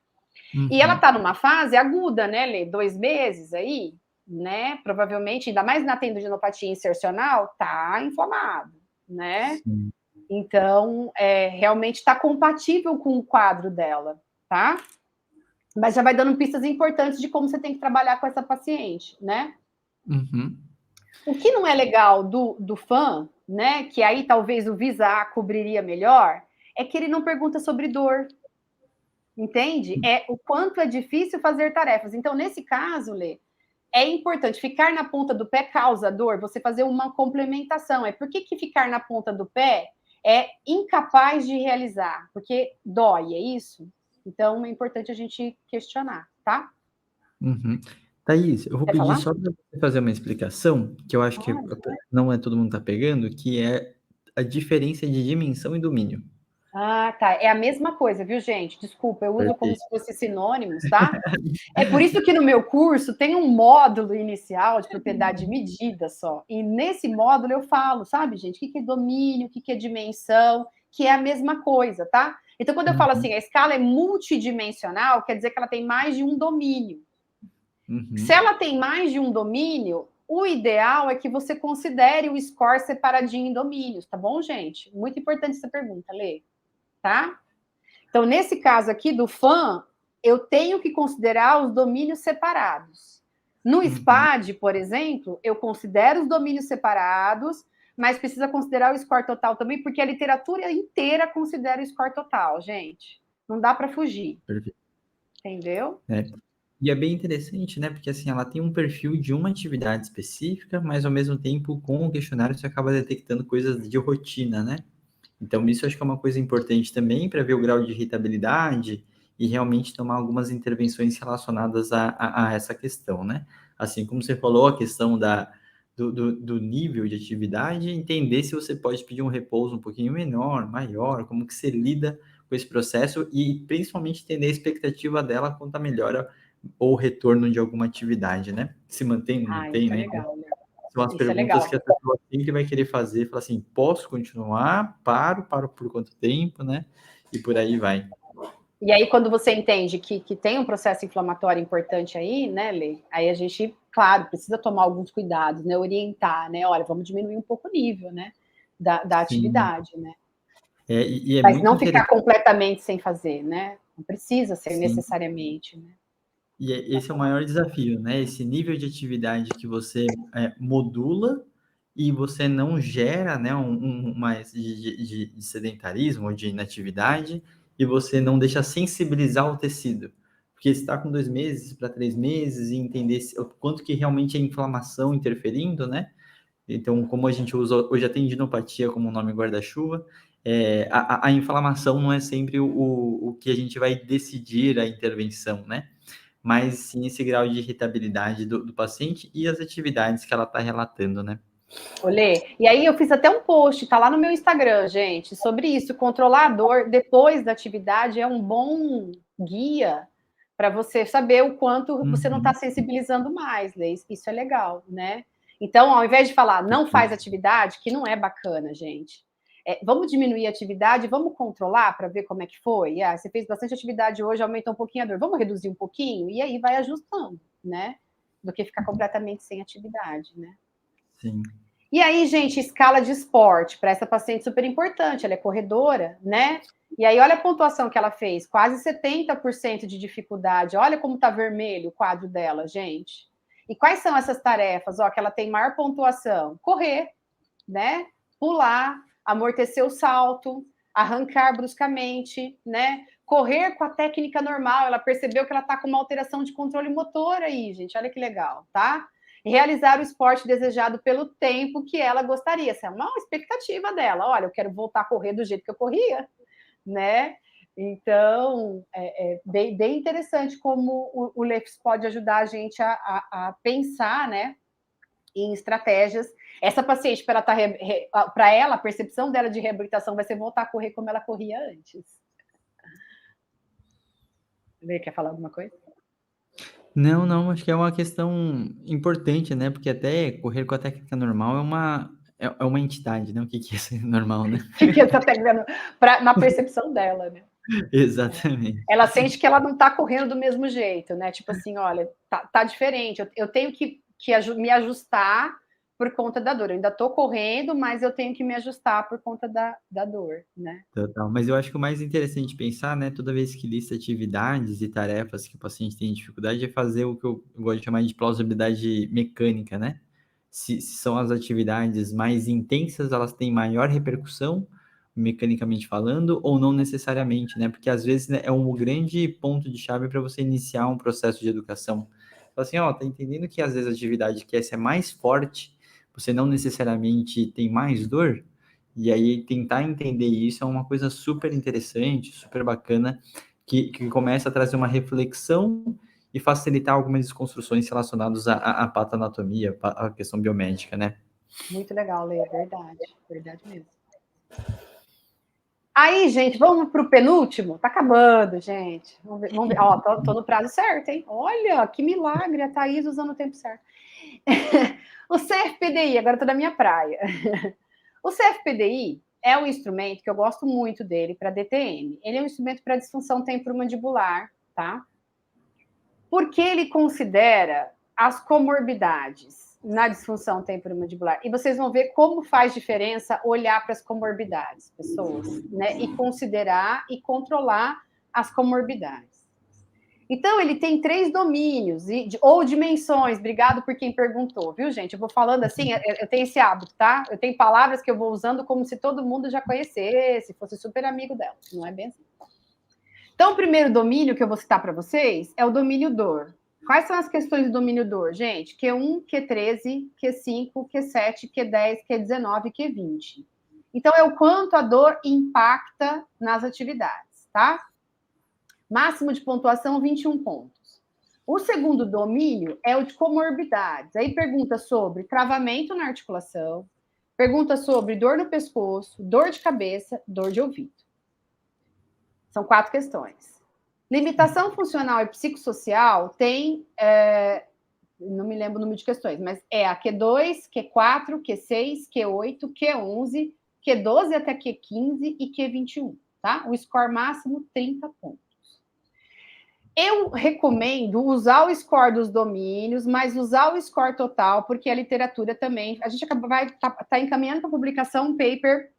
E ela está numa fase aguda, né, Lê? 2 meses aí, né? Provavelmente, ainda mais na tendinopatia insercional, tá inflamado, né? Sim. Então, realmente está compatível com o quadro dela, tá? Mas já vai dando pistas importantes de como você tem que trabalhar com essa paciente, né? O que não é legal do fã, né? Que aí talvez o Visa cobriria melhor, é que ele não pergunta sobre dor. Entende? É o quanto é difícil fazer tarefas. Então, nesse caso, Lê, é importante ficar na ponta do pé causa dor, você fazer uma complementação. Por que ficar na ponta do pé é incapaz de realizar? Porque dói, é isso? Então, é importante a gente questionar, tá? Thaís, eu vou Quer pedir falar? só para você fazer uma explicação, que eu acho que não é todo mundo está pegando, que é a diferença de dimensão e domínio. Ah, tá. É a mesma coisa, viu, gente? Desculpa, eu uso como Perfeito. se fosse sinônimos, tá? É por isso que no meu curso tem um módulo inicial de propriedade de medida só. E nesse módulo eu falo, sabe, gente, o que é domínio, o que é dimensão, que é a mesma coisa, tá? Então, quando eu falo assim, a escala é multidimensional, quer dizer que ela tem mais de um domínio. Se ela tem mais de um domínio, o ideal é que você considere o score separadinho em domínios, tá bom, gente? Muito importante essa pergunta, Lê. Tá? Então, nesse caso aqui do fã, eu tenho que considerar os domínios separados. No SPAD, por exemplo, eu considero os domínios separados, mas precisa considerar o score total também, porque a literatura inteira considera o score total, gente. Não dá para fugir. Perfeito. Entendeu? E é bem interessante, né? Porque assim, ela tem um perfil de uma atividade específica, mas ao mesmo tempo, com o questionário, você acaba detectando coisas de rotina, né? Então, isso acho que é uma coisa importante também para ver o grau de irritabilidade e realmente tomar algumas intervenções relacionadas a essa questão, né? Assim como você falou, a questão do nível de atividade, entender se você pode pedir um repouso um pouquinho menor, maior, como que você lida com esse processo e principalmente entender a expectativa dela quanto à melhora ou retorno de alguma atividade, né? Se mantém, não mantém, Isso é né? legal, né? São as Isso é perguntas legal. que a pessoa sempre vai querer fazer, fala assim, posso continuar? Paro por quanto tempo, né? E por aí vai. E aí, quando você entende que tem um processo inflamatório importante aí, né, Lê? Aí a gente, claro, precisa tomar alguns cuidados, né? Orientar, né? Olha, vamos diminuir um pouco o nível, né? Da atividade, né? E é Mas muito não ficar interessante. completamente sem fazer, né? Não precisa ser Sim. necessariamente, né? E esse é o maior desafio, né? Esse nível de atividade que você modula e você não gera, né, mais de sedentarismo ou de inatividade e você não deixa sensibilizar o tecido. Porque você está com 2 meses para 3 meses e entender o quanto que realmente é inflamação interferindo, né? Então, como a gente usa hoje a tendinopatia como nome guarda-chuva, a inflamação não é sempre o que a gente vai decidir a intervenção, né? Mas sim esse grau de irritabilidade do paciente e as atividades que ela está relatando, né? Olê, e aí eu fiz até um post, tá lá no meu Instagram, gente, sobre isso. Controlar a dor depois da atividade é um bom guia para você saber o quanto você não está sensibilizando mais, Lê. Isso é legal, né? Então, ao invés de falar não faz atividade, que não é bacana, gente. Vamos diminuir a atividade, vamos controlar para ver como é que foi. Você fez bastante atividade hoje, aumentou um pouquinho a dor. Vamos reduzir um pouquinho? E aí vai ajustando, né? Do que ficar completamente sem atividade, né? Sim. E aí, gente, escala de esporte para essa paciente super importante, ela é corredora, né? E aí, olha a pontuação que ela fez, quase 70% de dificuldade. Olha como tá vermelho o quadro dela, gente. E quais são essas tarefas? Ó, que ela tem maior pontuação: correr, né? Pular, amortecer o salto, arrancar bruscamente, né? Correr com a técnica normal. Ela percebeu que ela está com uma alteração de controle motor aí, gente. Olha que legal, tá? E realizar o esporte desejado pelo tempo que ela gostaria. Essa é uma expectativa dela. Olha, eu quero voltar a correr do jeito que eu corria, né? Então, bem interessante como o LEFS pode ajudar a gente a pensar, né, em estratégias. Essa paciente, para ela, a percepção dela de reabilitação vai ser voltar a correr como ela corria antes. Lê, quer falar alguma coisa? Não, acho que é uma questão importante, né? Porque até correr com a técnica normal é uma entidade, né? O que é ser normal, né? O que essa técnica na percepção dela, né? Exatamente. Ela sente que ela não está correndo do mesmo jeito, né? Tipo assim, olha, tá diferente. Eu tenho que me ajustar por conta da dor. Eu ainda estou correndo, mas eu tenho que me ajustar por conta da dor, né? Total. Mas eu acho que o mais interessante pensar, né? Toda vez que lista atividades e tarefas que o paciente tem dificuldade, é fazer o que eu gosto de chamar de plausibilidade mecânica, né? Se são as atividades mais intensas, elas têm maior repercussão, mecanicamente falando, ou não necessariamente, né? Porque às vezes, né, é um grande ponto de chave para você iniciar um processo de educação. Fala assim, ó, tá entendendo que às vezes a atividade que essa é mais forte, você não necessariamente tem mais dor? E aí tentar entender isso é uma coisa super interessante, super bacana, que começa a trazer uma reflexão e facilitar algumas desconstruções relacionadas à patanatomia, à questão biomédica, né? Muito legal, Lê, verdade mesmo. Aí, gente, vamos para o penúltimo? Tá acabando, gente. Vamos ver. Ó, tô no prazo certo, hein? Olha, que milagre, a Thaís usando o tempo certo. O CFPDI, agora tô da minha praia. O CFPDI é um instrumento que eu gosto muito dele para DTM. Ele é um instrumento para disfunção temporomandibular, tá? Porque ele considera as comorbidades na disfunção temporomandibular. E vocês vão ver como faz diferença olhar para as comorbidades, pessoas, né? E considerar e controlar as comorbidades. Então, ele tem 3 domínios ou dimensões. Obrigado por quem perguntou, viu, gente? Eu vou falando assim, eu tenho esse hábito, tá? Eu tenho palavras que eu vou usando como se todo mundo já conhecesse, fosse super amigo dela. Não é bem assim. Então, o primeiro domínio que eu vou citar para vocês é o domínio dor. Quais são as questões do domínio dor, gente? Q1, Q13, Q5, Q7, Q10, Q19 e Q20. Então, é o quanto a dor impacta nas atividades, tá? Máximo de pontuação, 21 pontos. O segundo domínio é o de comorbidades. Aí pergunta sobre travamento na articulação, pergunta sobre dor no pescoço, dor de cabeça, dor de ouvido. São 4 questões. Limitação funcional e psicossocial tem, não me lembro o número de questões, mas é a Q2, Q4, Q6, Q8, Q11, Q12 até Q15 e Q21, tá? O score máximo, 30 pontos. Eu recomendo usar o score dos domínios, mas usar o score total, porque a literatura também... A gente vai tá encaminhando para a publicação um paper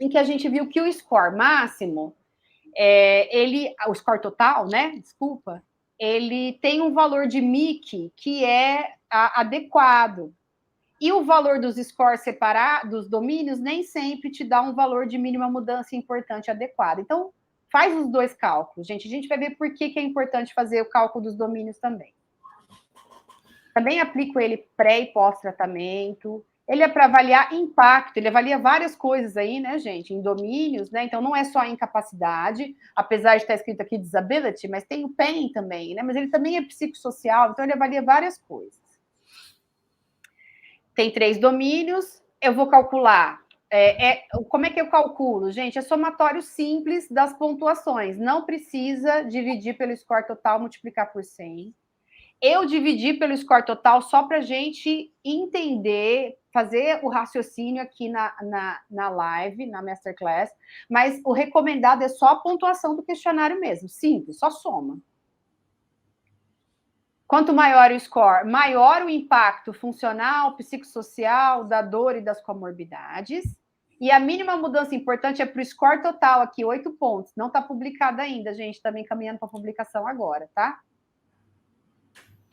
em que a gente viu que o score máximo, o score total, né? Desculpa, ele tem um valor de MIC que é adequado. E o valor dos scores separados, dos domínios, nem sempre te dá um valor de mínima mudança importante adequado. Então, faz os 2 cálculos, gente. A gente vai ver por que é importante fazer o cálculo dos domínios também. Também aplico ele pré e pós-tratamento. Ele é para avaliar impacto, ele avalia várias coisas aí, né, gente, em domínios, né? Então, não é só a incapacidade, apesar de estar escrito aqui disability, mas tem o pain também, né? Mas ele também é psicossocial, então ele avalia várias coisas. Tem 3 domínios, eu vou calcular. Como é que eu calculo? Gente, é somatório simples das pontuações. Não precisa dividir pelo score total, multiplicar por 100. Eu dividi pelo score total só para a gente entender, fazer o raciocínio aqui na live, na Masterclass, mas o recomendado é só a pontuação do questionário mesmo, simples, só soma. Quanto maior o score, maior o impacto funcional, psicossocial, da dor e das comorbidades. E a mínima mudança importante é para o score total aqui, 8 pontos. Não está publicada ainda, gente. Também caminhando para a publicação agora, tá?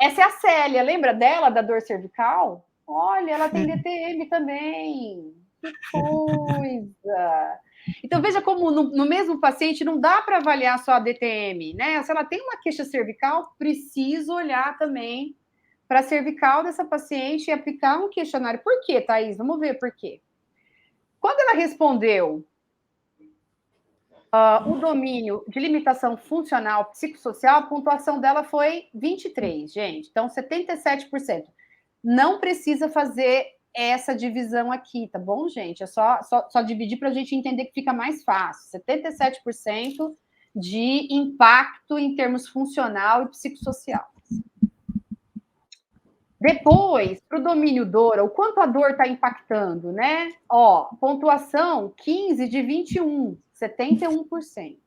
Essa é a Célia. Lembra dela, da dor cervical? Olha, ela tem DTM também. Que coisa! Então, veja como no mesmo paciente não dá para avaliar só a DTM, né? Se ela tem uma queixa cervical, preciso olhar também para a cervical dessa paciente e aplicar um questionário. Por quê, Thaís? Vamos ver por quê. Quando ela respondeu o domínio de limitação funcional psicossocial, a pontuação dela foi 23, gente. Então, 77%. Não precisa fazer essa divisão aqui, tá bom, gente? É só dividir para a gente entender que fica mais fácil. 77% de impacto em termos funcional e psicossocial. Depois, para o domínio dor, o quanto a dor está impactando, né? Ó, pontuação 15 de 21, 71%.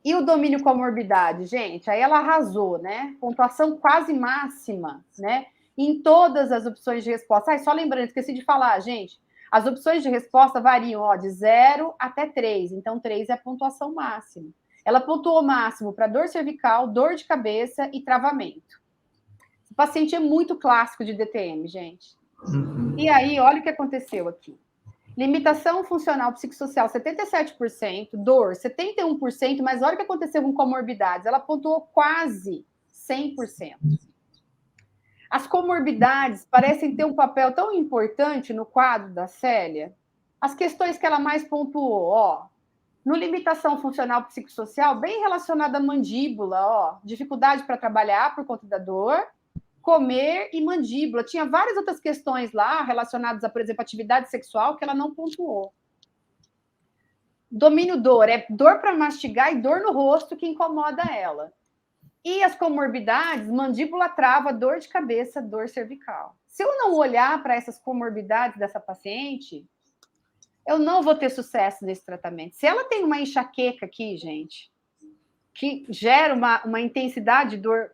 E o domínio comorbidade, gente? Aí ela arrasou, né? Pontuação quase máxima, né? Em todas as opções de resposta. Só lembrando, esqueci de falar, gente. As opções de resposta variam, de 0 até 3. Então, 3 é a pontuação máxima. Ela pontuou máximo para dor cervical, dor de cabeça e travamento. O paciente é muito clássico de DTM, gente. E aí, olha o que aconteceu aqui. Limitação funcional psicossocial, 77%, dor, 71%, mas olha o que aconteceu com comorbidades. Ela pontuou quase 100%. As comorbidades parecem ter um papel tão importante no quadro da Célia. As questões que ela mais pontuou, no limitação funcional psicossocial, bem relacionada à mandíbula, dificuldade para trabalhar por conta da dor, comer e mandíbula. Tinha várias outras questões lá relacionadas a, por exemplo, atividade sexual que ela não pontuou. Domínio dor, é dor para mastigar e dor no rosto que incomoda ela. E as comorbidades, mandíbula trava, dor de cabeça, dor cervical. Se eu não olhar para essas comorbidades dessa paciente, eu não vou ter sucesso nesse tratamento. Se ela tem uma enxaqueca aqui, gente, que gera uma intensidade de dor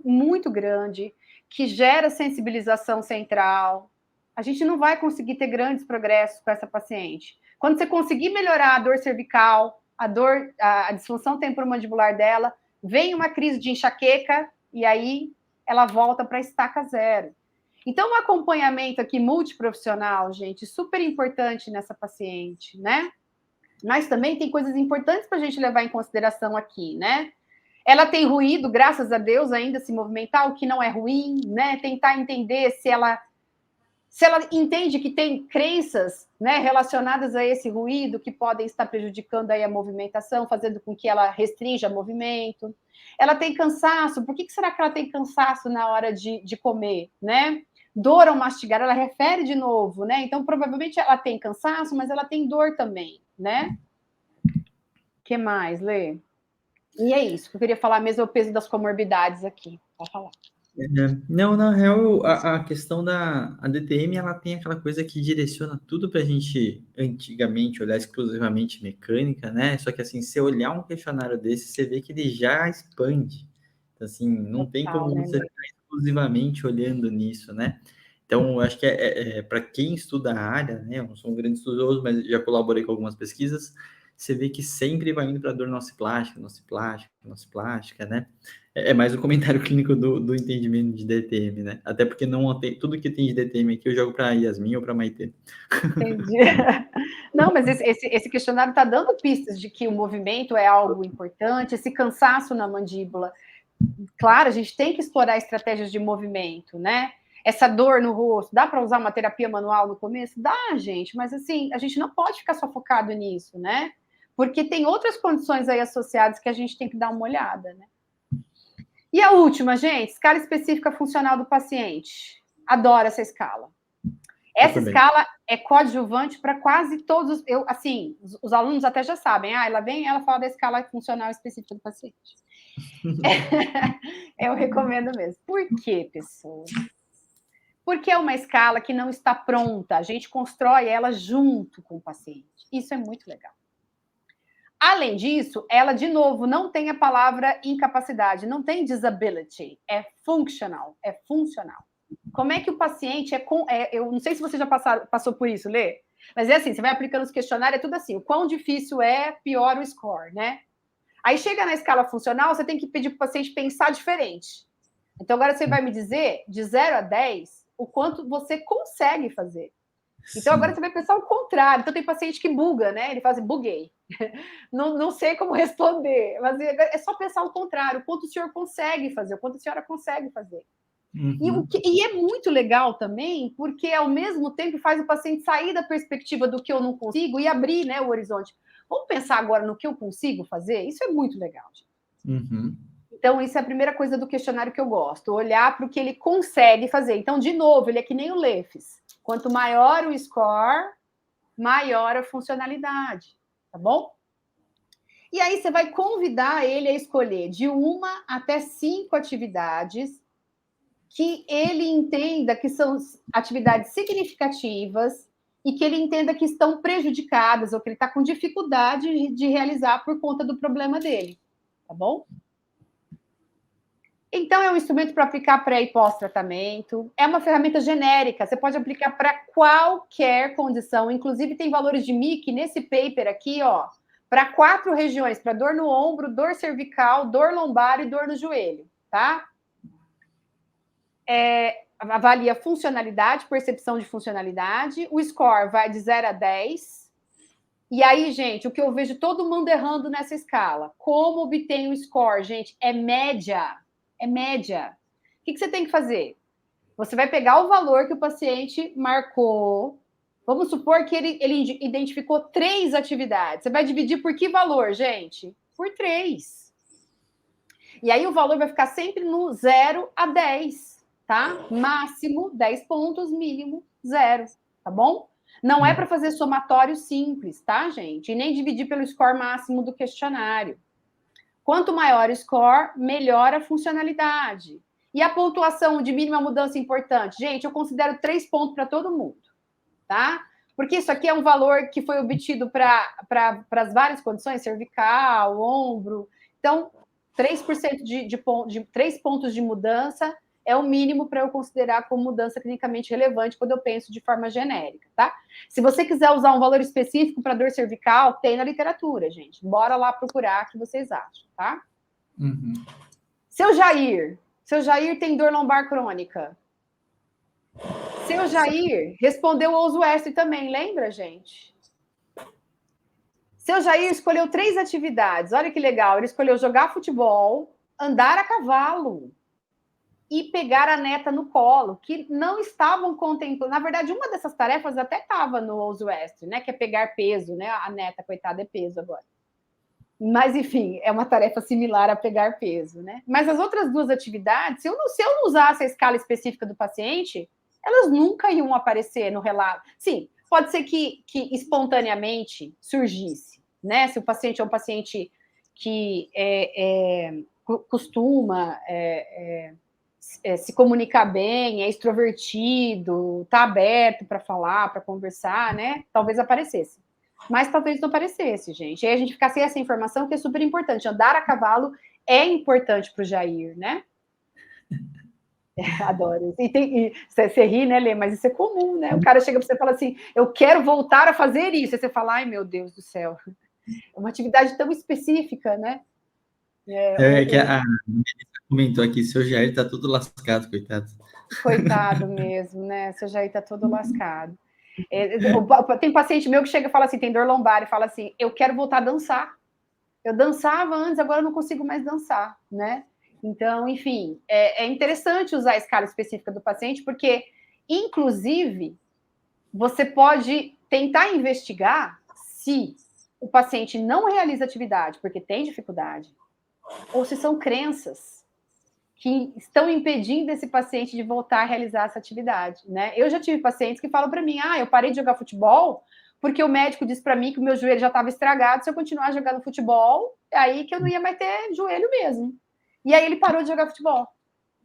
muito grande, que gera sensibilização central, a gente não vai conseguir ter grandes progressos com essa paciente. Quando você conseguir melhorar a dor cervical, a disfunção temporomandibular dela, vem uma crise de enxaqueca e aí ela volta para a estaca zero. Então, um acompanhamento aqui multiprofissional, gente, super importante nessa paciente, né? Mas também tem coisas importantes para a gente levar em consideração aqui, né? Ela tem ruído, graças a Deus, ainda se movimentar, o que não é ruim, né? Tentar entender se ela entende que tem crenças, né, relacionadas a esse ruído que podem estar prejudicando aí a movimentação, fazendo com que ela restrinja o movimento. Ela tem cansaço, por que será que ela tem cansaço na hora de comer, né? Dor ao mastigar, ela refere de novo, né? Então, provavelmente ela tem cansaço, mas ela tem dor também, né? O que mais, Lê? E é isso, que eu queria falar mesmo, é o peso das comorbidades aqui. Pode falar. Não, na real, a questão a DTM, ela tem aquela coisa que direciona tudo para a gente, antigamente, olhar exclusivamente mecânica, né? Só que, assim, se olhar um questionário desse, você vê que ele já expande. Então, assim, não tem como você ficar exclusivamente olhando nisso, né? Então, eu acho que para quem estuda a área, né? Eu não sou um grande estudioso, mas já colaborei com algumas pesquisas, você vê que sempre vai indo para dor nociplástica, né? É mais um comentário clínico do entendimento de DTM, né? Até porque não tem, tudo que tem de DTM aqui eu jogo para Yasmin ou para Maitê. Entendi. Não, mas esse questionário está dando pistas de que o movimento é algo importante, esse cansaço na mandíbula. Claro, a gente tem que explorar estratégias de movimento, né? Essa dor no rosto, dá para usar uma terapia manual no começo? Dá, gente, mas assim, a gente não pode ficar só focado nisso, né? Porque tem outras condições aí associadas que a gente tem que dar uma olhada, né? E a última, gente, escala específica funcional do paciente. Adoro essa escala. Essa escala é coadjuvante para quase todos. Os alunos até já sabem. Ela vem, ela fala da escala funcional específica do paciente. Eu recomendo mesmo. Por quê, pessoal? Porque é uma escala que não está pronta. A gente constrói ela junto com o paciente. Isso é muito legal. Além disso, ela, de novo, não tem a palavra incapacidade, não tem disability, é functional, é funcional. Como é que o paciente eu não sei se você já passou por isso, Lê, mas é assim, você vai aplicando os questionários, é tudo assim, o quão difícil é, pior o score, né? Aí chega na escala funcional, você tem que pedir para o paciente pensar diferente. Então, agora você vai me dizer, de 0 a 10, o quanto você consegue fazer. Então, agora você vai pensar o contrário. Então, tem paciente que buga, né? Ele fala assim, buguei. Não sei como responder. Mas é só pensar o contrário. O quanto o senhor consegue fazer, o quanto a senhora consegue fazer. Uhum. E é muito legal também, porque, ao mesmo tempo, faz o paciente sair da perspectiva do que eu não consigo e abrir, né, o horizonte. Vamos pensar agora no que eu consigo fazer? Isso é muito legal, gente. Uhum. Então, isso é a primeira coisa do questionário que eu gosto, olhar para o que ele consegue fazer. Então, de novo, ele é que nem o LEFES. Quanto maior o score, maior a funcionalidade, tá bom? E aí você vai convidar ele a escolher de 1 até 5 atividades que ele entenda que são atividades significativas e que ele entenda que estão prejudicadas ou que ele está com dificuldade de realizar por conta do problema dele, tá bom? Então, é um instrumento para aplicar pré e pós-tratamento. É uma ferramenta genérica, você pode aplicar para qualquer condição. Inclusive, tem valores de MIC nesse paper aqui, ó, para 4 regiões, para dor no ombro, dor cervical, dor lombar e dor no joelho, tá? Avalia funcionalidade, percepção de funcionalidade. O score vai de 0 a 10. E aí, gente, o que eu vejo todo mundo errando nessa escala. Como obter um score, gente? É média. É média. O que você tem que fazer? Você vai pegar o valor que o paciente marcou. Vamos supor que ele identificou 3 atividades. Você vai dividir por que valor, gente? Por 3. E aí o valor vai ficar sempre no 0 a 10, tá? Máximo 10 pontos, mínimo 0, tá bom? Não é para fazer somatório simples, tá, gente? E nem dividir pelo score máximo do questionário. Quanto maior o score, melhor a funcionalidade. E a pontuação de mínima mudança importante? Gente, eu considero 3 pontos para todo mundo, tá? Porque isso aqui é um valor que foi obtido para as várias condições, cervical, ombro. Então, 3% de 3 pontos de mudança é o mínimo para eu considerar como mudança clinicamente relevante quando eu penso de forma genérica, tá? Se você quiser usar um valor específico para dor cervical, tem na literatura, gente. Bora lá procurar o que vocês acham, tá? Uhum. Seu Jair tem dor lombar crônica. Seu Jair respondeu o Ous West também, lembra, gente? Seu Jair escolheu 3 atividades. Olha que legal. Ele escolheu jogar futebol, andar a cavalo e pegar a neta no colo, que não estavam contemplando. Na verdade, uma dessas tarefas até estava no Ous West, né? Que é pegar peso, né? A neta, coitada, é peso agora. Mas, enfim, é uma tarefa similar a pegar peso, né? Mas as outras 2 atividades, se eu não usasse a escala específica do paciente, elas nunca iam aparecer no relato. Sim, pode ser que espontaneamente surgisse, né? Se o paciente é um paciente que costuma se comunicar bem, é extrovertido, está aberto para falar, para conversar, né? Talvez aparecesse. Mas talvez não aparecesse, gente. E aí a gente ficar sem essa informação, que é super importante. Andar a cavalo é importante para o Jair, né? Adoro. E você ri, né, Lê? Mas isso é comum, né? O cara chega para você e fala assim, eu quero voltar a fazer isso. Aí você fala, ai, meu Deus do céu. É uma atividade tão específica, né? Que a Melissa comentou aqui, seu Jair tá tudo lascado, coitado. Coitado mesmo, né? Seu Jair tá todo lascado. Tem paciente meu que chega e fala assim, tem dor lombar, e fala assim, eu quero voltar a dançar. Eu dançava antes, agora eu não consigo mais dançar, né? Então, enfim, é interessante usar a escala específica do paciente, porque, inclusive, você pode tentar investigar se o paciente não realiza atividade porque tem dificuldade, ou se são crenças que estão impedindo esse paciente de voltar a realizar essa atividade, né? Eu já tive pacientes que falam para mim, eu parei de jogar futebol porque o médico disse para mim que o meu joelho já estava estragado, se eu continuar jogando futebol, é aí que eu não ia mais ter joelho mesmo. E aí ele parou de jogar futebol.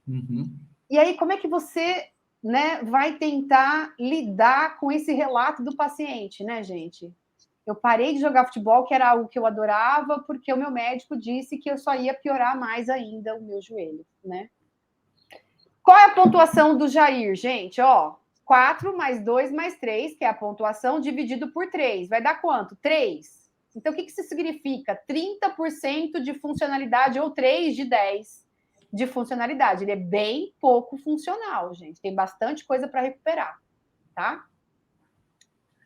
Uhum. E aí, como é que você, né, vai tentar lidar com esse relato do paciente, né, gente? Eu parei de jogar futebol, que era algo que eu adorava, porque o meu médico disse que eu só ia piorar mais ainda o meu joelho, né? Qual é a pontuação do Jair, gente? Ó, 4 mais 2 mais 3, que é a pontuação, dividido por 3. Vai dar quanto? 3. Então, o que isso significa? 30% de funcionalidade ou 3 de 10 de funcionalidade. Ele é bem pouco funcional, gente. Tem bastante coisa para recuperar, tá?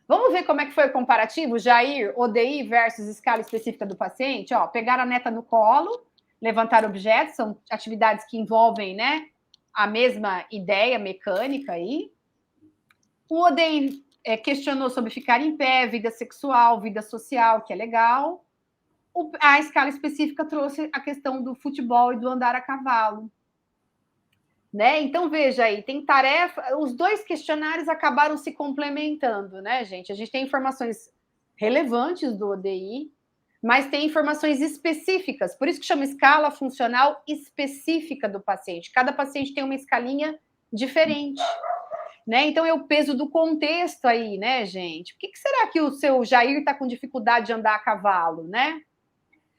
Vamos ver como é que foi o comparativo, Jair, ODI versus escala específica do paciente? Ó, pegar a neta no colo, levantar objetos, são atividades que envolvem, né, a mesma ideia mecânica aí. O ODI questionou sobre ficar em pé, vida sexual, vida social, que é legal. A escala específica trouxe a questão do futebol e do andar a cavalo. Né? Então, veja aí, tem tarefa. Os dois questionários acabaram se complementando, né, gente? A gente tem informações relevantes do ODI, mas tem informações específicas, por isso que chama escala funcional específica do paciente. Cada paciente tem uma escalinha diferente. Né? Então, é o peso do contexto aí, né, gente? Por que será que o seu Jair está com dificuldade de andar a cavalo, né?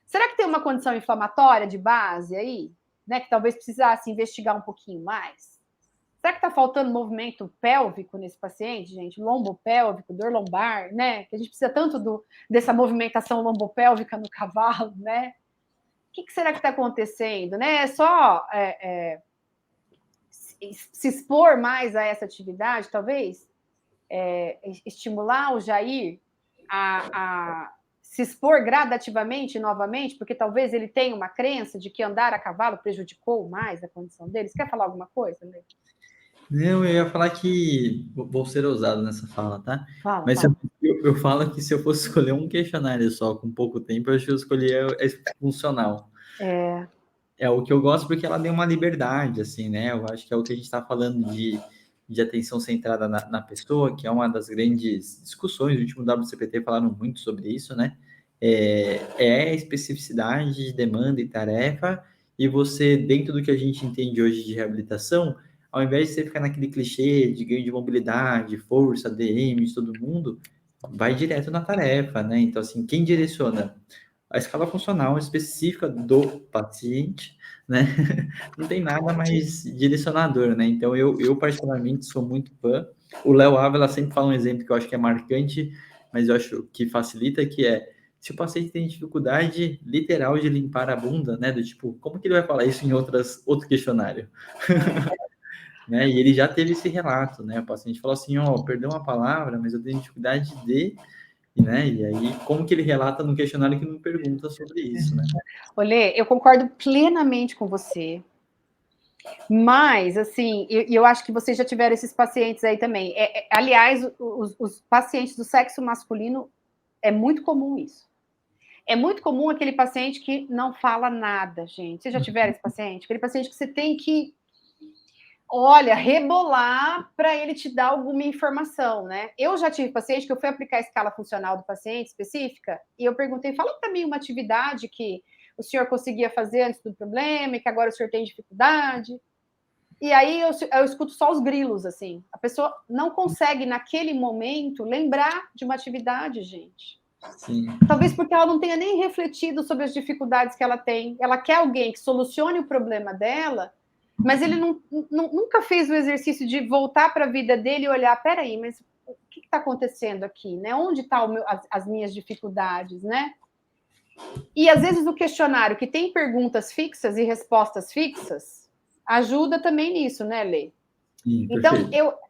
Será que tem uma condição inflamatória de base aí? Né, que talvez precisasse investigar um pouquinho mais? Será que está faltando movimento pélvico nesse paciente, gente? Lombopélvico, dor lombar, né? Que a gente precisa tanto dessa movimentação lombopélvica no cavalo, né? O que será que está acontecendo? Né? É só se expor mais a essa atividade, talvez? Estimular o Jair a se expor gradativamente novamente, porque talvez ele tenha uma crença de que andar a cavalo prejudicou mais a condição dele. Você quer falar alguma coisa, André? Não, eu ia falar que vou ser ousado nessa fala, tá? Fala, Mas fala. eu falo que se eu fosse escolher um questionário só com pouco tempo, eu acho que eu escolheria funcional. É o que eu gosto porque ela deu uma liberdade, assim, né? Eu acho que é o que a gente está falando de atenção centrada na pessoa, que é uma das grandes discussões. No último WCPT falaram muito sobre isso, né? É a especificidade de demanda e tarefa, e você, dentro do que a gente entende hoje de reabilitação, ao invés de você ficar naquele clichê de ganho de mobilidade, força, DM de todo mundo, vai direto na tarefa, né? Então, assim, quem direciona a escala funcional específica do paciente, né? Não tem nada mais direcionador, né? Então, eu particularmente sou muito fã. O Léo Ávila sempre fala um exemplo que eu acho que é marcante, mas eu acho que facilita, que é se o paciente tem dificuldade literal de limpar a bunda, né? Do tipo, como que ele vai falar isso em outro questionário? Né? E ele já teve esse relato, né? O paciente falou assim, ó, perdeu uma palavra, mas eu tenho dificuldade de... Né? E aí, como que ele relata no questionário que não pergunta sobre isso, né? Olê, eu concordo plenamente com você. Mas, assim, eu acho que vocês já tiveram esses pacientes aí também. Aliás, os pacientes do sexo masculino, é muito comum isso. É muito comum aquele paciente que não fala nada, gente. Vocês já tiveram esse paciente? Aquele paciente que você tem que, olha, rebolar para ele te dar alguma informação, né? Eu já tive paciente que eu fui aplicar a escala funcional do paciente específica e eu perguntei, fala para mim uma atividade que o senhor conseguia fazer antes do problema e que agora o senhor tem dificuldade. E aí eu escuto só os grilos, assim. A pessoa não consegue, naquele momento, lembrar de uma atividade, gente. Sim. Talvez porque ela não tenha nem refletido sobre as dificuldades que ela tem. Ela quer alguém que solucione o problema dela, mas ele nunca fez o exercício de voltar para a vida dele e olhar, peraí, mas o que está acontecendo aqui, né? Onde estão as minhas dificuldades, né? E, às vezes, o questionário que tem perguntas fixas e respostas fixas ajuda também nisso, né, Lê? Sim, então,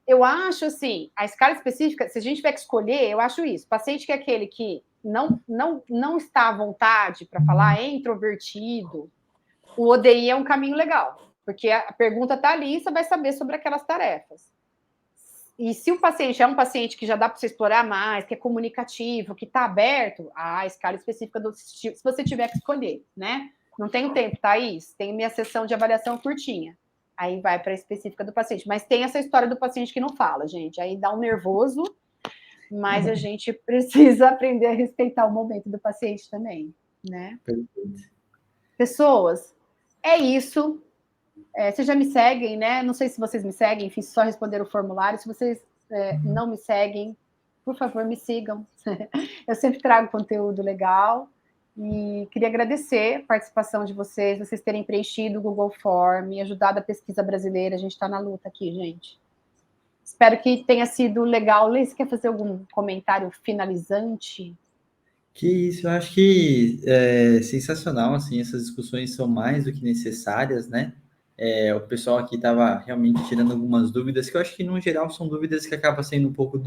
eu acho, assim, a escala específica, se a gente tiver que escolher, eu acho isso. O paciente que é aquele que não está à vontade para falar, é introvertido, o ODI é um caminho legal, porque a pergunta está ali e você vai saber sobre aquelas tarefas. E se o paciente é um paciente que já dá para você explorar mais, que é comunicativo, que está aberto, a escala específica se você tiver que escolher, né? Não tenho tempo, Thaís, tenho minha sessão de avaliação curtinha. Aí vai para a específica do paciente. Mas tem essa história do paciente que não fala, gente. Aí dá um nervoso, mas a gente precisa aprender a respeitar o momento do paciente também, né? Perfeito. Pessoas, é isso. Vocês já me seguem, né? Não sei se vocês me seguem, enfim, só responder o formulário. Se vocês não me seguem, por favor, me sigam. Eu sempre trago conteúdo legal. E queria agradecer a participação de vocês terem preenchido o Google Form e ajudado a pesquisa brasileira. A gente está na luta aqui, gente. Espero que tenha sido legal. Lê, você quer fazer algum comentário finalizante? Que isso, eu acho que é sensacional, assim, essas discussões são mais do que necessárias, né? O pessoal aqui estava realmente tirando algumas dúvidas, que eu acho que, no geral, são dúvidas que acabam sendo um pouco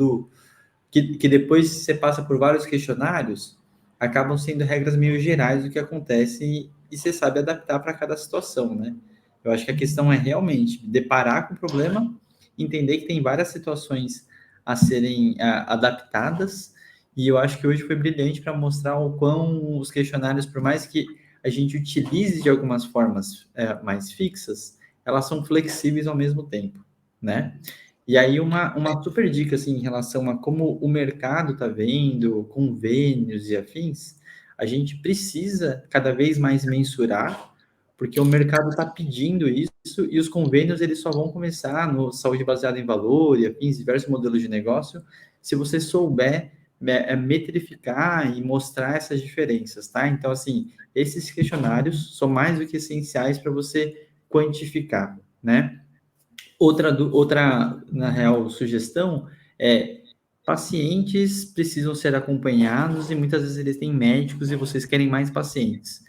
que depois você passa por vários questionários, acabam sendo regras meio gerais do que acontece e você sabe adaptar para cada situação, né? Eu acho que a questão é realmente deparar com o problema, entender que tem várias situações a serem adaptadas, e eu acho que hoje foi brilhante para mostrar o quão os questionários, por mais que a gente utilize de algumas formas mais fixas, elas são flexíveis ao mesmo tempo, né? E aí uma super dica assim, em relação a como o mercado está vendo, convênios e afins, a gente precisa cada vez mais mensurar, porque o mercado está pedindo isso, e os convênios eles só vão começar no saúde baseada em valor e afins, diversos modelos de negócio, se você souber metrificar e mostrar essas diferenças, tá? Então, assim, esses questionários são mais do que essenciais para você quantificar, né? Outra, na real, sugestão é pacientes precisam ser acompanhados e muitas vezes eles têm médicos e vocês querem mais pacientes.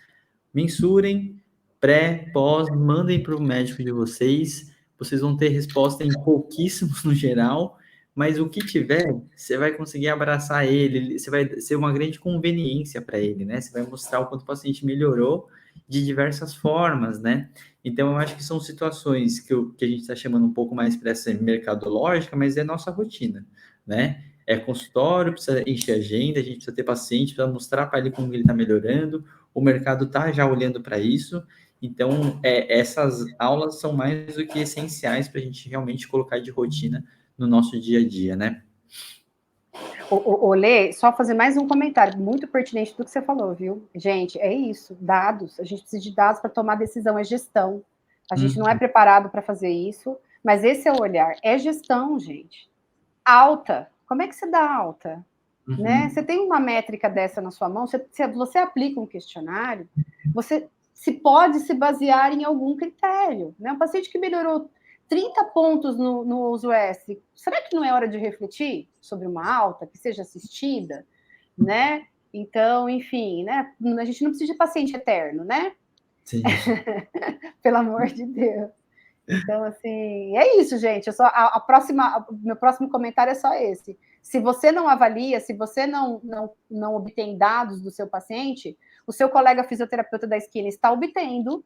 Mensurem, pré, pós, mandem para o médico de vocês. Vocês vão ter resposta em pouquíssimos no geral, mas o que tiver, você vai conseguir abraçar ele, você vai ser uma grande conveniência para ele, né? Você vai mostrar o quanto o paciente melhorou de diversas formas, né? Então, eu acho que são situações que a gente está chamando um pouco mais para essa mercadológica, mas é nossa rotina, né? É consultório, precisa encher agenda, a gente precisa ter paciente, precisa mostrar para ele como ele está melhorando, o mercado está já olhando para isso, então essas aulas são mais do que essenciais para a gente realmente colocar de rotina no nosso dia a dia, né? Lê, só fazer mais um comentário muito pertinente do que você falou, viu? Gente, é isso, dados, a gente precisa de dados para tomar decisão, é gestão. A gente não é preparado para fazer isso, mas esse é o olhar, é gestão, gente. Alta, como é que você dá alta? Né? Você tem uma métrica dessa na sua mão, se você aplica um questionário, você pode se basear em algum critério. Né? Um paciente que melhorou 30 pontos no uso-S, será que não é hora de refletir sobre uma alta que seja assistida? Né? Então, enfim, né? A gente não precisa de paciente eterno, né? Sim. Pelo amor de Deus. Então, assim, é isso, gente. Meu próximo comentário é só esse. Se você não avalia, se você não obtém dados do seu paciente, o seu colega fisioterapeuta da esquina está obtendo,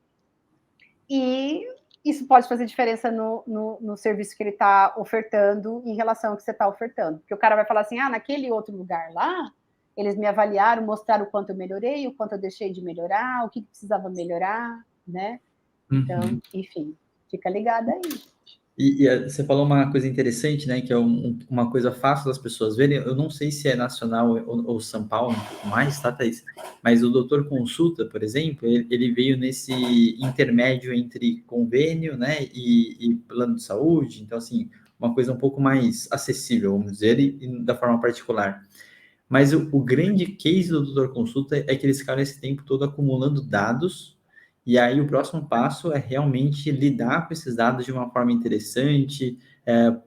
e isso pode fazer diferença no serviço que ele está ofertando em relação ao que você está ofertando. Porque o cara vai falar assim, naquele outro lugar lá, eles me avaliaram, mostraram o quanto eu melhorei, o quanto eu deixei de melhorar, o que precisava melhorar, né? Então, enfim, fica ligada aí. E você falou uma coisa interessante, né? Que é uma coisa fácil das pessoas verem. Eu não sei se é nacional ou São Paulo, um pouco mais, tá, Thaís? Mas o Doutor Consulta, por exemplo, ele veio nesse intermédio entre convênio, né? E plano de saúde. Então, assim, uma coisa um pouco mais acessível, vamos dizer, e da forma particular. Mas o grande case do Doutor Consulta é que eles ficaram esse tempo todo acumulando dados, e aí o próximo passo é realmente lidar com esses dados de uma forma interessante,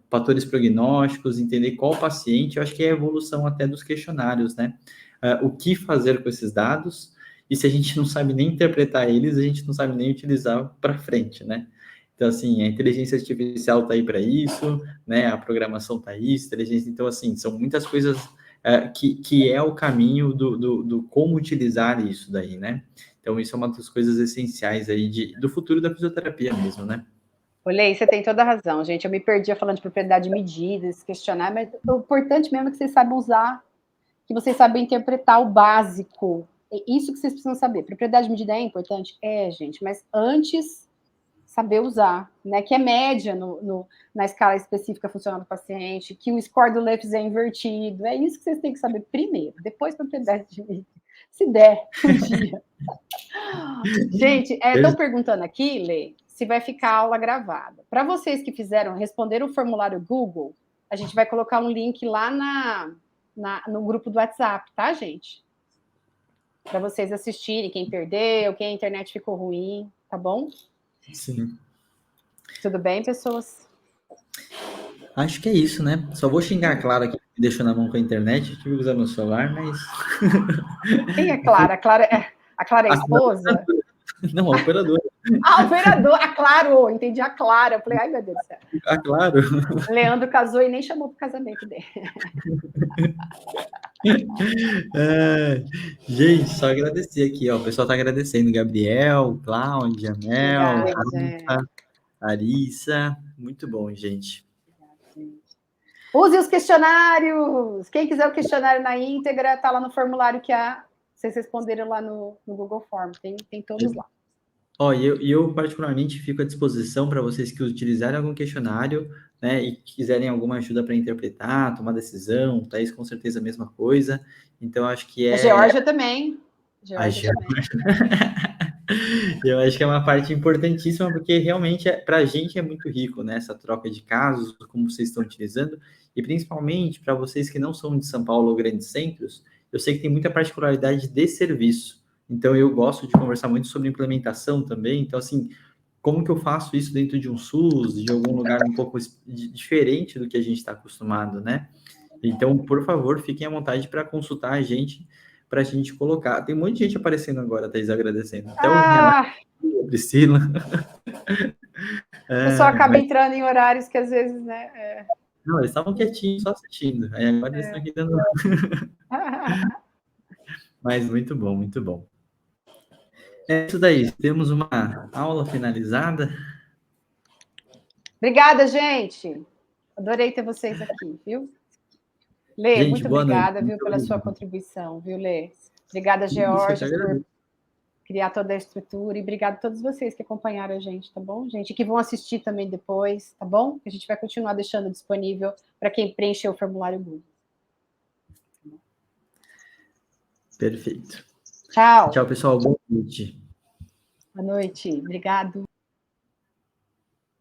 fatores prognósticos, entender qual paciente. Eu acho que é a evolução até dos questionários, né? O que fazer com esses dados, e se a gente não sabe nem interpretar eles, a gente não sabe nem utilizar para frente, né? Então, assim, a inteligência artificial está aí para isso, né? A programação está aí, inteligência. Então, assim, são muitas coisas que é o caminho do como utilizar isso daí, né? Então, isso é uma das coisas essenciais aí do futuro da fisioterapia mesmo, né? Olhei, você tem toda a razão, gente. Eu me perdia falando de propriedade de medidas, questionar, mas o importante mesmo é que vocês saibam usar, que vocês sabem interpretar o básico. É isso que vocês precisam saber. Propriedade de medida é importante? É, gente, mas antes saber usar, né? Que é média na escala específica funcional do paciente, que o score do LEFS é invertido. É isso que vocês têm que saber primeiro, depois propriedade de medida. Se der, um dia. Gente, estão perguntando aqui, Lê, se vai ficar a aula gravada. Para vocês que responderam o formulário Google, a gente vai colocar um link lá no grupo do WhatsApp, tá, gente? Para vocês assistirem, quem perdeu, quem a internet ficou ruim, tá bom? Sim. Tudo bem, pessoas? Acho que é isso, né? Só vou xingar a Clara que me deixou na mão com a internet. Tive que usar meu celular, mas. Quem é Clara? A Clara é a esposa? Não, a operadora. Ah, operador, a Claro, entendi a Clara. Eu falei, ai, meu Deus do céu. Ah, claro. Leandro casou e nem chamou pro casamento dele. Gente, só agradecer aqui, ó. O pessoal tá agradecendo. Gabriel, Cláudia, Mel, Obrigada, gente. Rafa, Larissa. Muito bom, gente. Use os questionários. Quem quiser o questionário na íntegra, está lá no formulário que vocês responderam lá no Google Form. Tem todos lá. Ó, eu particularmente fico à disposição para vocês que utilizarem algum questionário, né, e quiserem alguma ajuda para interpretar, tomar decisão, Thaís com certeza a mesma coisa. Então, acho que A Geórgia também. Eu acho que é uma parte importantíssima, porque realmente para a gente é muito rico, né? Essa troca de casos, como vocês estão utilizando, e principalmente para vocês que não são de São Paulo ou grandes centros, eu sei que tem muita particularidade de serviço. Então, eu gosto de conversar muito sobre implementação também. Então, assim, como que eu faço isso dentro de um SUS, de algum lugar um pouco diferente do que a gente está acostumado, né? Então, por favor, fiquem à vontade para consultar a gente, para a gente colocar. Tem um monte de gente aparecendo agora, Thaís, agradecendo. Até o Renato, a Priscila. O pessoal acaba entrando em horários que às vezes, né? Não, eles estavam quietinhos, só assistindo. Aí agora eles estão aqui dando. Mas muito bom, muito bom. É isso daí. Temos uma aula finalizada. Obrigada, gente. Adorei ter vocês aqui, viu? Lê, Gente, muito boa obrigada, noite. viu, pela sua contribuição, viu, Lê? Obrigada, Isso, eu que Geórgia, por agradeço. criar toda a estrutura, e obrigado a todos vocês que acompanharam a gente, tá bom, gente? E que vão assistir também depois, tá bom? A gente vai continuar deixando disponível para quem preencher o formulário Google. Perfeito. Tchau. Tchau, pessoal. Boa noite. Boa noite. Obrigado.